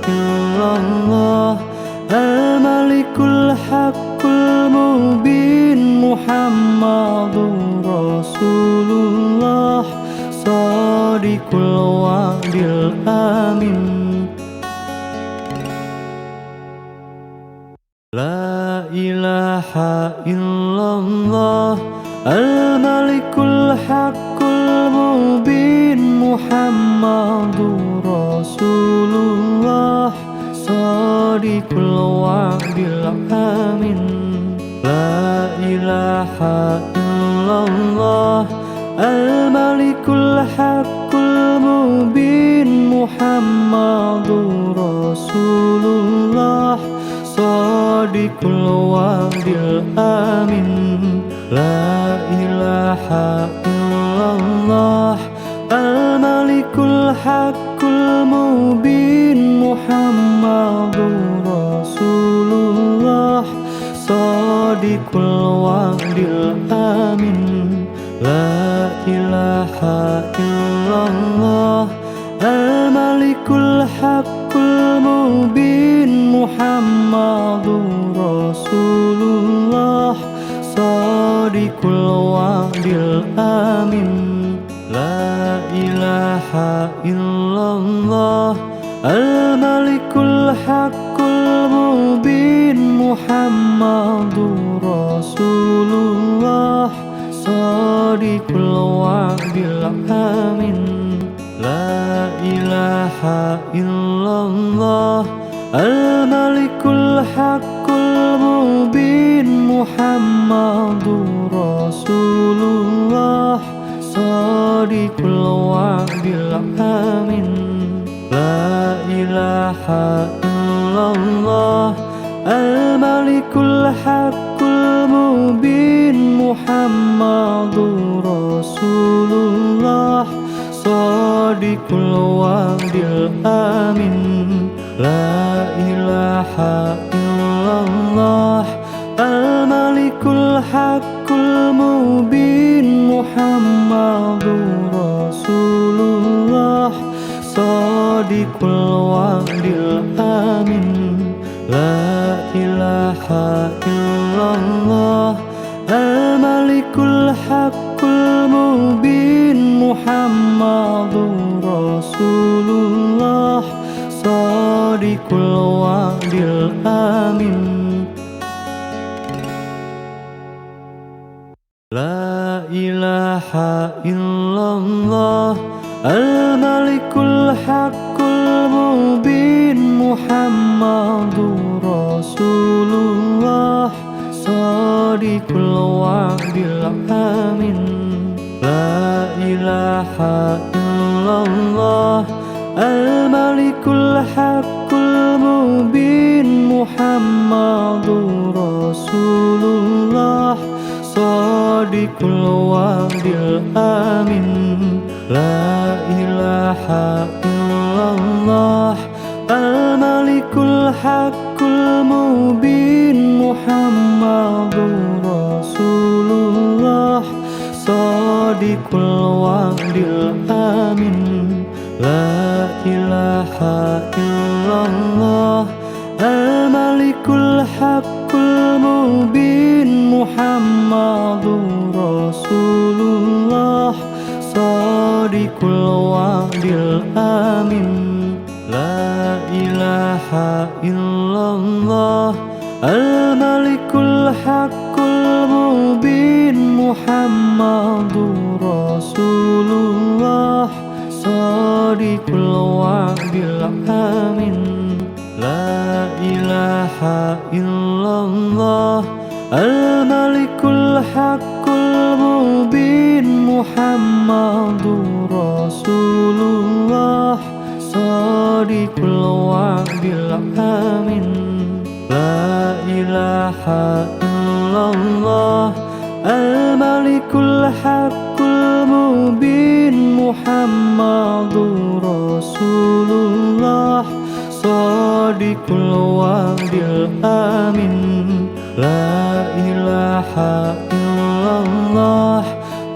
إلا الله الملك الحق المبين محمد رسول الله صادق الوعد الأمين لا إله إلا الله الملك الحق المبين محمد رسول الله صادق الوعد الأمين لا إله إلا الله الملك الحق المبين محمد رسول الله صادق الوعد الأمين لا إله إلا الله الملك الحق المبين محمد رسول الله صادق الوعد الأمين لا إله إلا الله الملك الحق المبين محمد رسول الله صادق الوعد الأمين لا إله إلا الله الملك الحق المبين محمد رسول الله صادق الوعد الأمين لا إله إلا الله الملك الحق المبين محمد رسول الله صادق الوعد الأمين لا إله إلا الله الملك الحق المبين محمد رسول الله صادق الوعد الأمين لا إله إلا الله الملك الحق المبين محمد رسول الله صادق الوعد الأمين لا إله إلا الله الملك الحق المبين محمد رسول الله صادق الوعد الأمين لا إله إلا الله الملك الحق المبين محمد رسول الله صادق الوعد الأمين لا إله إلا الله الملك الحق المبين محمد رسول الله صادق الوعد الأمين لا إله إلا الله الملك الحق المبين محمد رسول الله صادق الوعد الأمين لا إله إلا الله الملك الحق المبين محمد رسول الله Shadiqul wa'dil amin. La ilaha illallah al-malikul haqqul mubin Muhammadur Rasulullah Shadiqul wa'dil amin. La ilaha illallah al-malikul haqqul mubin Muhammadur Rasulullah Shadiqul wa'dil amin. La ilaha illallah al-malikul haqqul mubin Muhammadur Rasulullah Shadiqul wa'dil amin. La ilaha illallah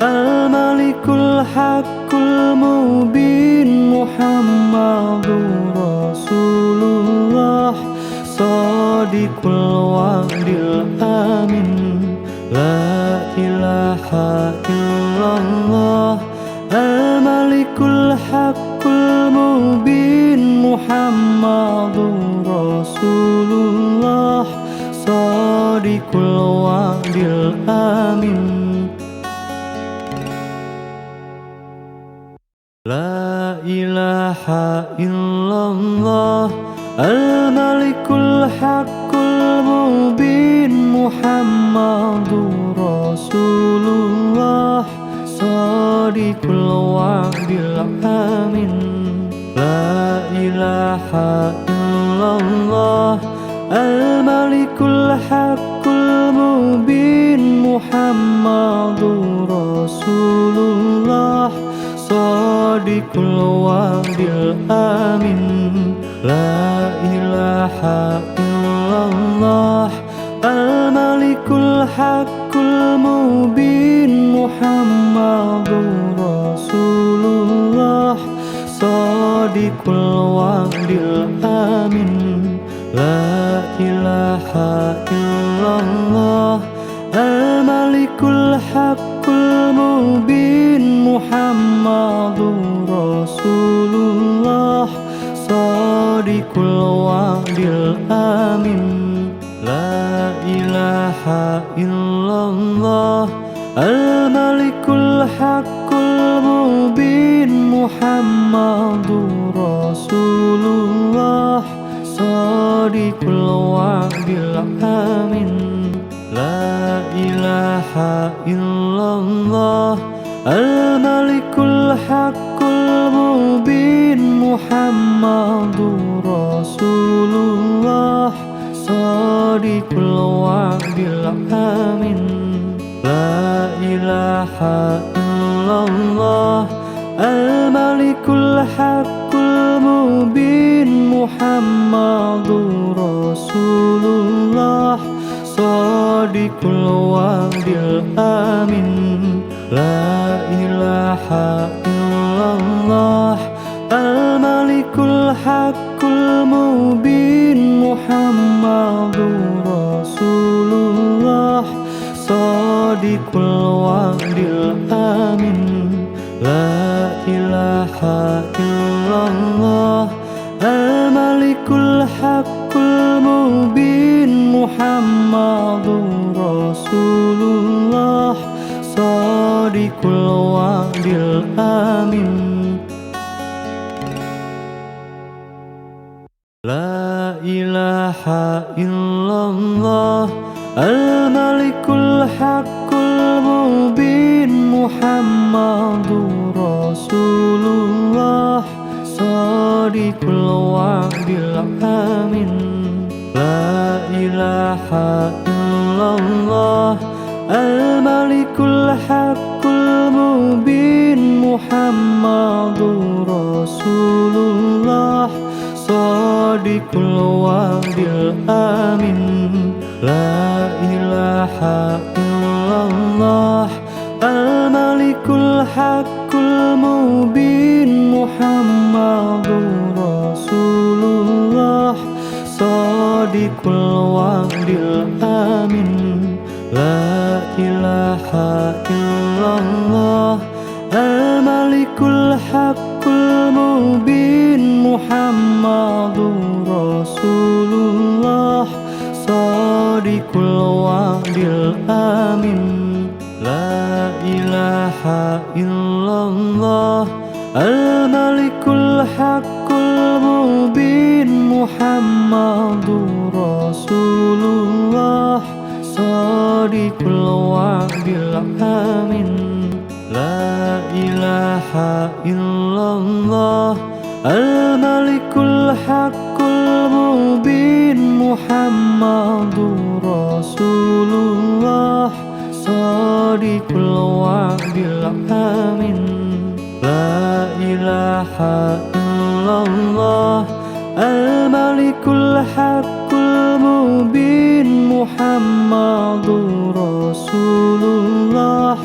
al-malikul haqqul mubin Muhammadur Rasulullah Shadiqul wa'dil amin. La ilaha illallah al-malikul haqqul mubin Muhammadur Rasulullah Shadiqul wa'dil amin. La ilaha illallah al-malikul haqqul mubin Muhammadur Rasulullah Shadiqul wa'dil amin. La ilaha illallah al-malikul haqqul mubin Muhammadur Rasulullah Shadiqul wa'dil amin. La ilaha illallah al-malikul haqqul mubin Muhammadur Rasulullah Shadiqul wa'dil amin. La ilaha illallah al-malikul haqqul mubin Muhammadur Rasulullah Shadiqul wa'dil amin. La ilaha illallah al-malikul haqqul mubin Muhammadur Rasulullah Shadiqul wa'dil amin. La ilaha illallah al-malikul haqqul mubin Muhammadur Rasulullah Shadiqul wa'dil amin. La ilaha illallah al-malikul haqqul mubin Muhammadur Rasulullah Shadiqul wa'dil amin. La ilaha illallah al-malikul haqqul mubin Muhammadur Rasulullah Shadiqul wa'dil amin. La ilaha illallah al-malikul haqqul mubin Muhammadur Rasulullah Shadiqul wa'dil amin. La ilaha illallah al-malikul haqqul mubin Muhammadur Rasulullah Shadiqul wa'dil amin. La ilaha illallah al-malikul haqqul mubin Muhammadur Rasulullah Shadiqul wa'dil amin. La ilaha illallah al-malikul haqqul mubin Muhammadur Rasulullah Shadiqul wa'dil amin. La ilaha illallah al-malikul Al-Malikul Haqqul Mubin Muhammadur Rasulullah Shadiqul Wa'dil Amin La ilaha illallah Al-Malikul Haqqul Mubin Muhammadur Rasulullah Shadiqul Wa'dil Amin La ilaha illallah Al-Malikul Haqqul Mubin Muhammadur Rasulullah Shadiqul Wa'dil Amin La ilaha illallah Al-Malikul Haqqul Mubin Muhammadur Rasulullah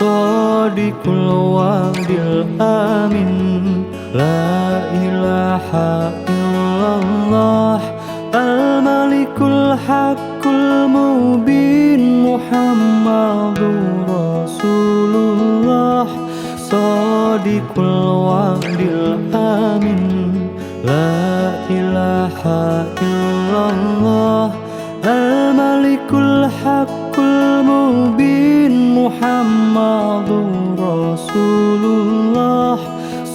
Shadiqul Wa'dil Amin La ilaha illallah Al-Malikul Haqqul Mubin Muhammadur Rasulullah Shadiqul Wa'dil Amin La ilaha illallah Al-Malikul Haqqul Mubin Muhammadur Rasulullah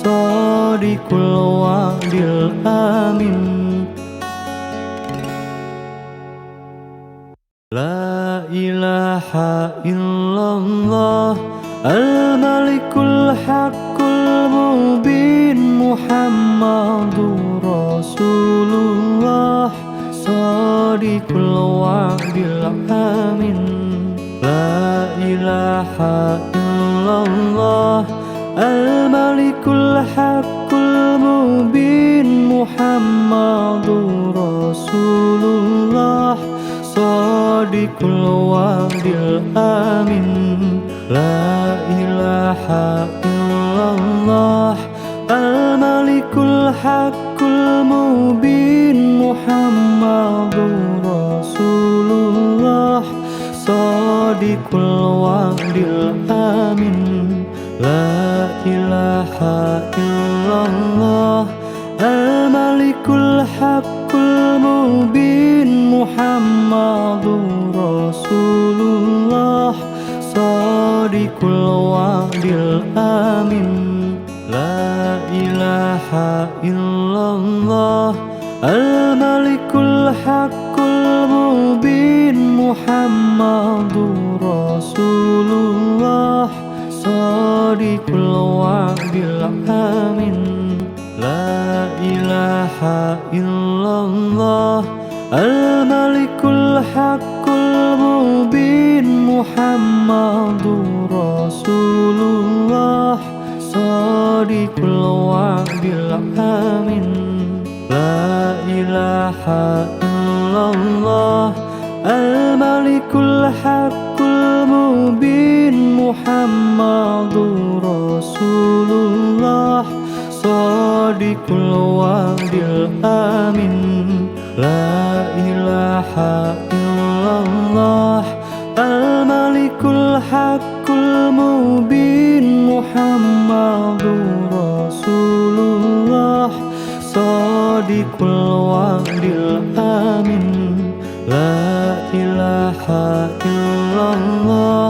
Shadiqul Wa'dil Amin La ilaha illallah Al-Malikul Haqqul Mubin Muhammadur Rasulullah Shadiqul Wa'dil Amin La ilaha illallah Al-Malikul Haqqul Mubin Muhammadur Rasulullah Shadiqul Wa'dil Amin La ilaha illallah Al-Malikul Haqqul Mubin Muhammadur Rasulullah Shadiqul Wa'dil Amin La ilaha illallah Al-Malikul Haqqul Mubin Muhammadur Rasulullah Shadiqul Wa'dil Amin La ilaha illallah Al-Malikul Haqqul Mubin Muhammadur Rasulullah Shadiqul Wa'dil Amin La ilaha illallah Al-Malikul Haqqul Mubin Muhammadur Rasulullah Shadiqul Wa'dil Amin La ilaha illallah Al-Malikul Haqqul Mubin Muhammadur Rasulullah Shadiqul Wa'dil Amin La ilaha illallah Al-Malikul Haqqul Mubin Muhammadur Rasulullah Shadiqul Wa'dil Amin La ilaha illallah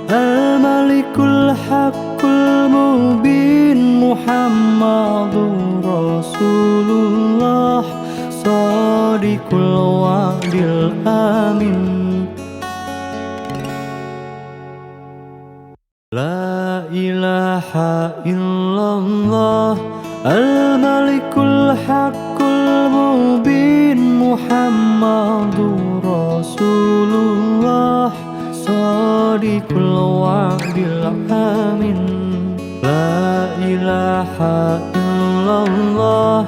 Al-Malikul Haqqul Mubin Muhammadur Rasulullah Shadiqul Wa'dil Amin La ilaha illallah Al-Malikul Haqqul Mubin Muhammadur Rasulullah Shadiqul Wa'dil Amin La ilaha illallah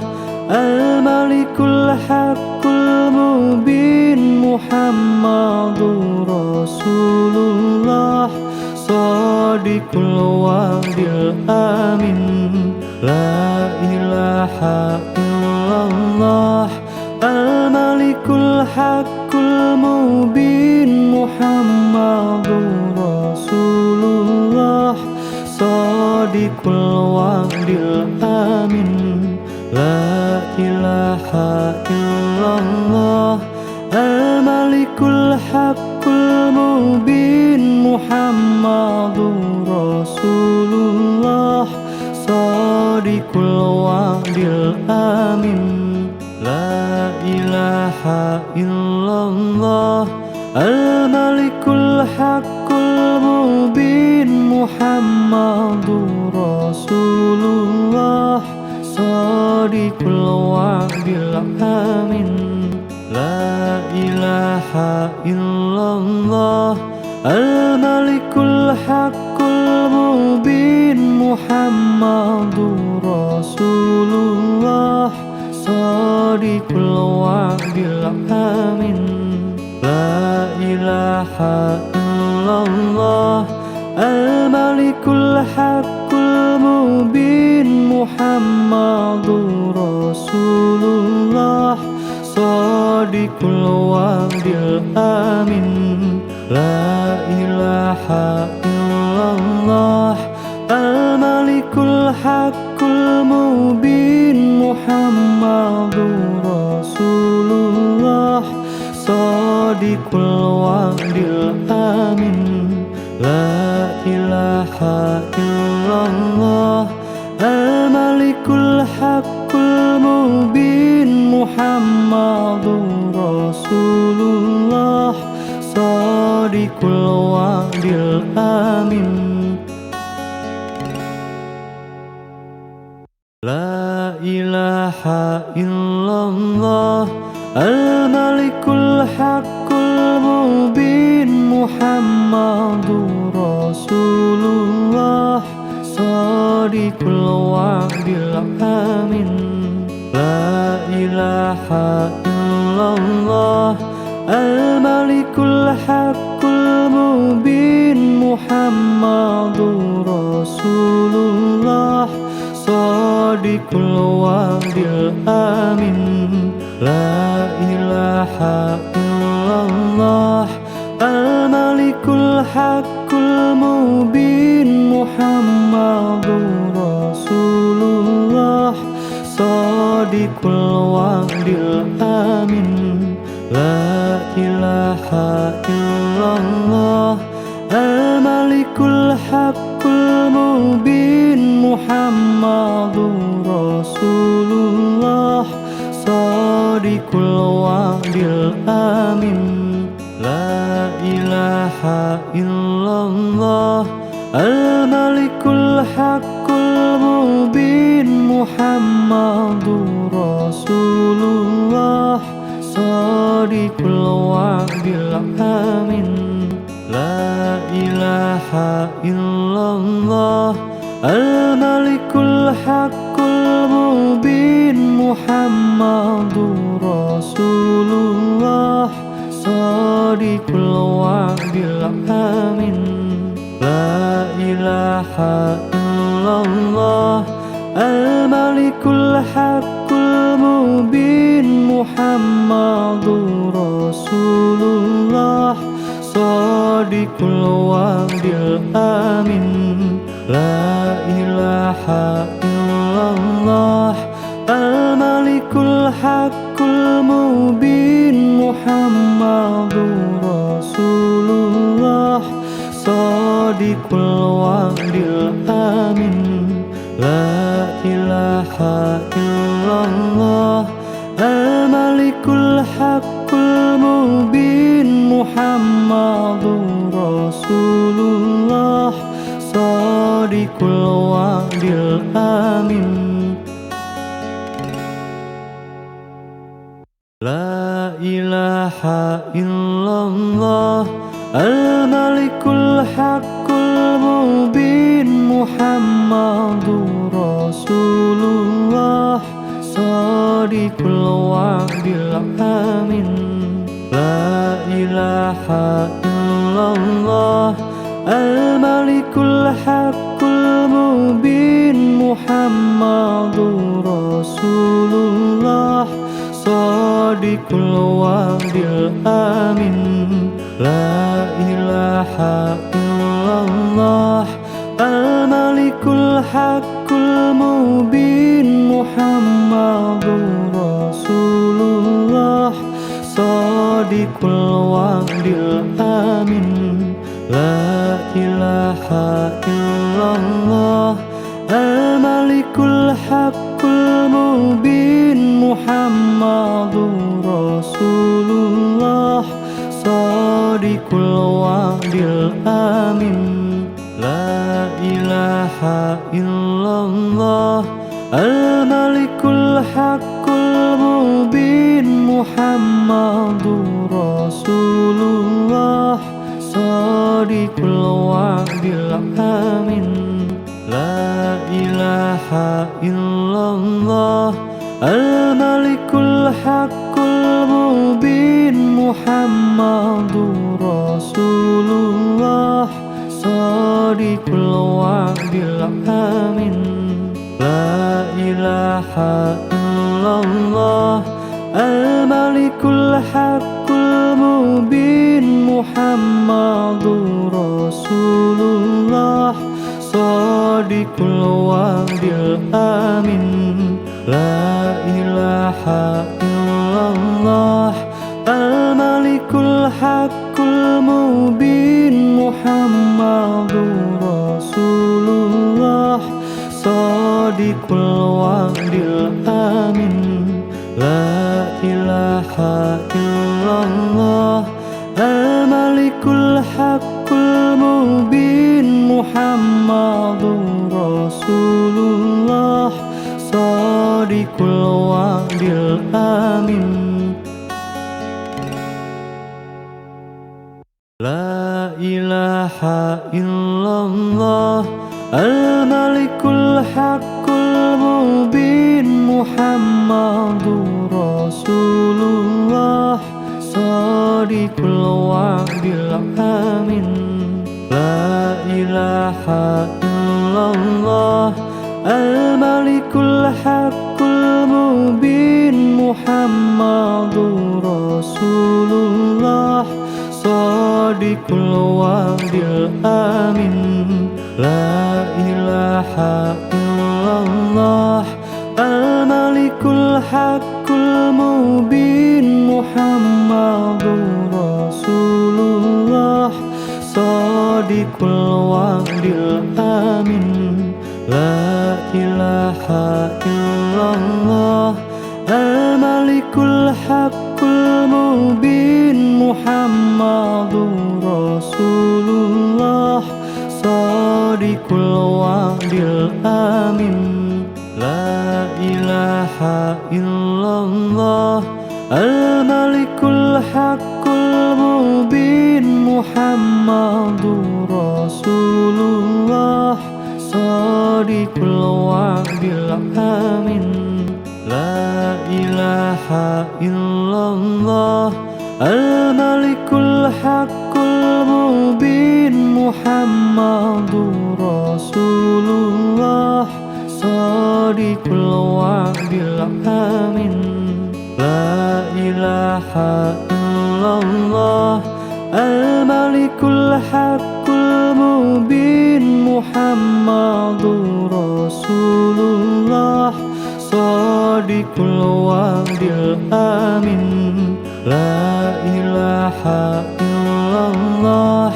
Al-Malikul Haqqul Mubin Muhammadur Rasulullah Shadiqul Wa'dil Amin La ilaha illallah Al-Malikul Haqqul Mubin Muhammadur Rasulullah Shadiqul wa'dil amin. La ilaha illallah al-malikul haqqul mubin Muhammadur Rasulullah sadiqul wa'dil amin. La ilaha illallah al-malikul haqqul mubin Muhammadur Rasulullah sadiqul wa'dil amin. La ilaha illallah al-malikul haqqul mubin Muhammadur Rasulullah sadiqul wa'dil amin. La ilaha illallah al-malikul haqqul mubin Muhammadur Rasulullah sadiqul wa'dil amin. La ilaha illallah al-malikul haqqul mubin Muhammadur Rasulullah sadiqul wa'dil amin. La ilaha illallah al-malikul haqqul mubin Muhammadur Rasulullah sadiqul wa'dil amin. La ilaha illallah al-malikul haqqul mubin Muhammadur Rasulullah sadiqul wa'dil amin. La ilaha illallah al-malikul haqqul mubin Muhammadur Rasulullah sadiqul wa'dil amin. La ilaha illallah al-malikul haqqul mubin Muhammadur Rasulullah sadiqul wa'dil amin. La ilaha illallah al-malikul haqqul mubin Muhammadur Rasulullah sadiqul wa'dil amin. La ilaha illallah al-malikul haqqul mubin Muhammadur Rasulullah sadiqul wa'dil amin. La ilaha illallah al-malikul haqqul mubin Muhammadur Rasulullah sadiqul wa'dil amin. La ilaha illallah al-malikul haqqul mubin Muhammadur Rasulullah sadiqul wa'dil amin. La ilaha illallah al-malikul haqqul mubin Muhammadur Rasulullah sadiqul wa'dil amin. La ilaha illallah al-malikul haqqul mubin Muhammadur Rasulullah sadiqul wa'dil amin. La ilaha illallah al-malikul haqqul mubin Muhammadur Rasulullah sadiqul wa'dil amin. La ilaha illallah al-malikul haqqul mubin Muhammadur Rasulullah sadiqul wa'dil amin. La ilaha illallah al-malikul haqqul المبين محمد رسول الله صادق الوعد الأمين لا إله إلا الله الملك الحق المبين محمد رسول الله صادق الوعد الأمين لا إله إلا الله الملك الحق المبين محمد رسول الله صادق الوعد الأمين لا إله إلا الله الملك الحق المبين محمد رسول الله صادق الوعد الأمين لا إله إلا الله الملك الحق المبين محمد رسول الله صادق الوعد الأمين لا إله إلا الله الملك الحق المبين محمد رسول الله صادق الوعد الأمين لا إله إلا الله الملك الحق المبين محمد رسول الله صادق الوعد الأمين لا إله إلا الله الملك الحق المبين محمد رسول الله صادق الوعد الأمين لا إله إلا الله الملك الحق المبين محمد رسول الله صادق الوعد الأمين لا إله إلا الله الملك الحق المبين محمد رسول الله صادق الوعد الأمين لا إله إلا الله الملك الحق المبين محمد رسول الله صادق الوعد الأمين لا إله إلا الله الملك الحق المبين محمد رسول الله صادق الوعد الأمين لا إله إلا الله الملك الحق المبين محمد رسول الله صادق الوعد الأمين لا إله إلا الله الملك الحق المبين محمد رسول الله صادق الوعد الأمين لا إله إلا الله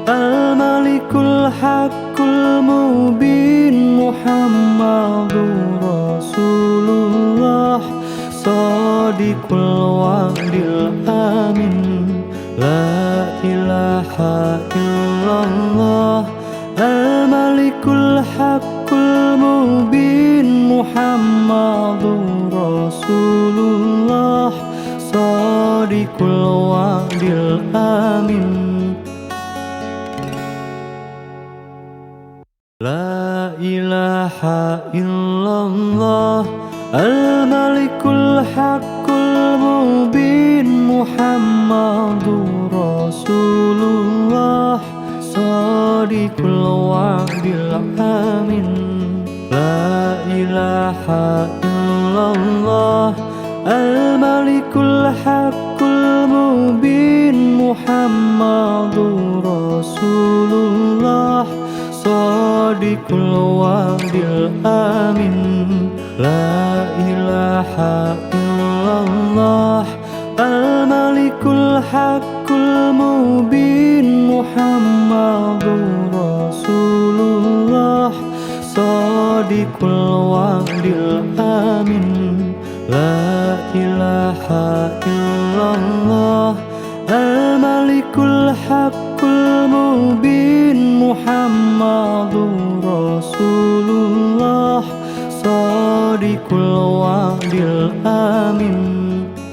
الملك الحق المبين محمد رسول الله صادق الوعد الأمين لا إله إلا الله الملك الحق المبين محمد رسول الله صادق الوعد الأمين لا إله إلا الله الملك الحق المبين محمد رسول الله صادق الوعد الأمين لا إله إلا الله الملك الحق المبين محمد رسول الله صادق Sadiqul wa'dil amin. La ilaha illallah al-malikul haqqul mubin Muhammadur Rasulullah Sadiqul wa'dil amin. La ilaha illallah al-malikul haqqul mubin Muhammadur Rasulullah Sadiqul wa'dil amin.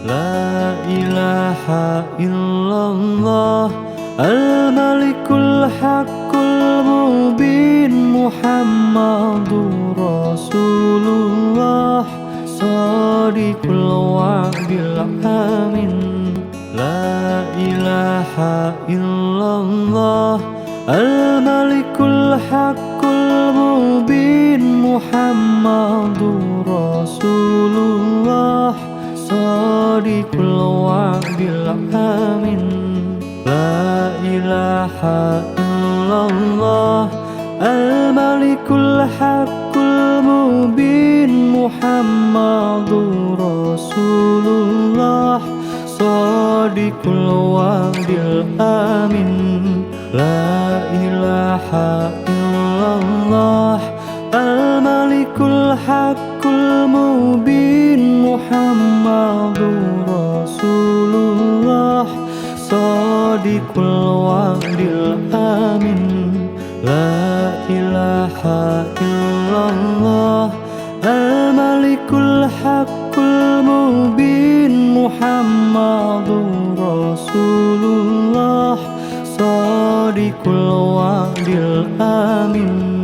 La ilaha illallah al-malikul haqqul mubin Muhammadur Rasulullah Sadiqul wa'dil amin. La ilaha illallah al-malikul haqqul mubin Muhammadur Rasulullah Sadiqul wa'dil amin. La ilaha illallah al-malikul haqqul mubin Muhammadur Rasulullah Sadiqul wa'dil amin. La ilaha illallah al-malikul haqqul mubin Muhammadur Rasulullah Sadiqul wa'dil amin. La ilaha illallah al-malikul haqqul mubin Muhammadur Rasulullah Sadiqul wa'dil amin.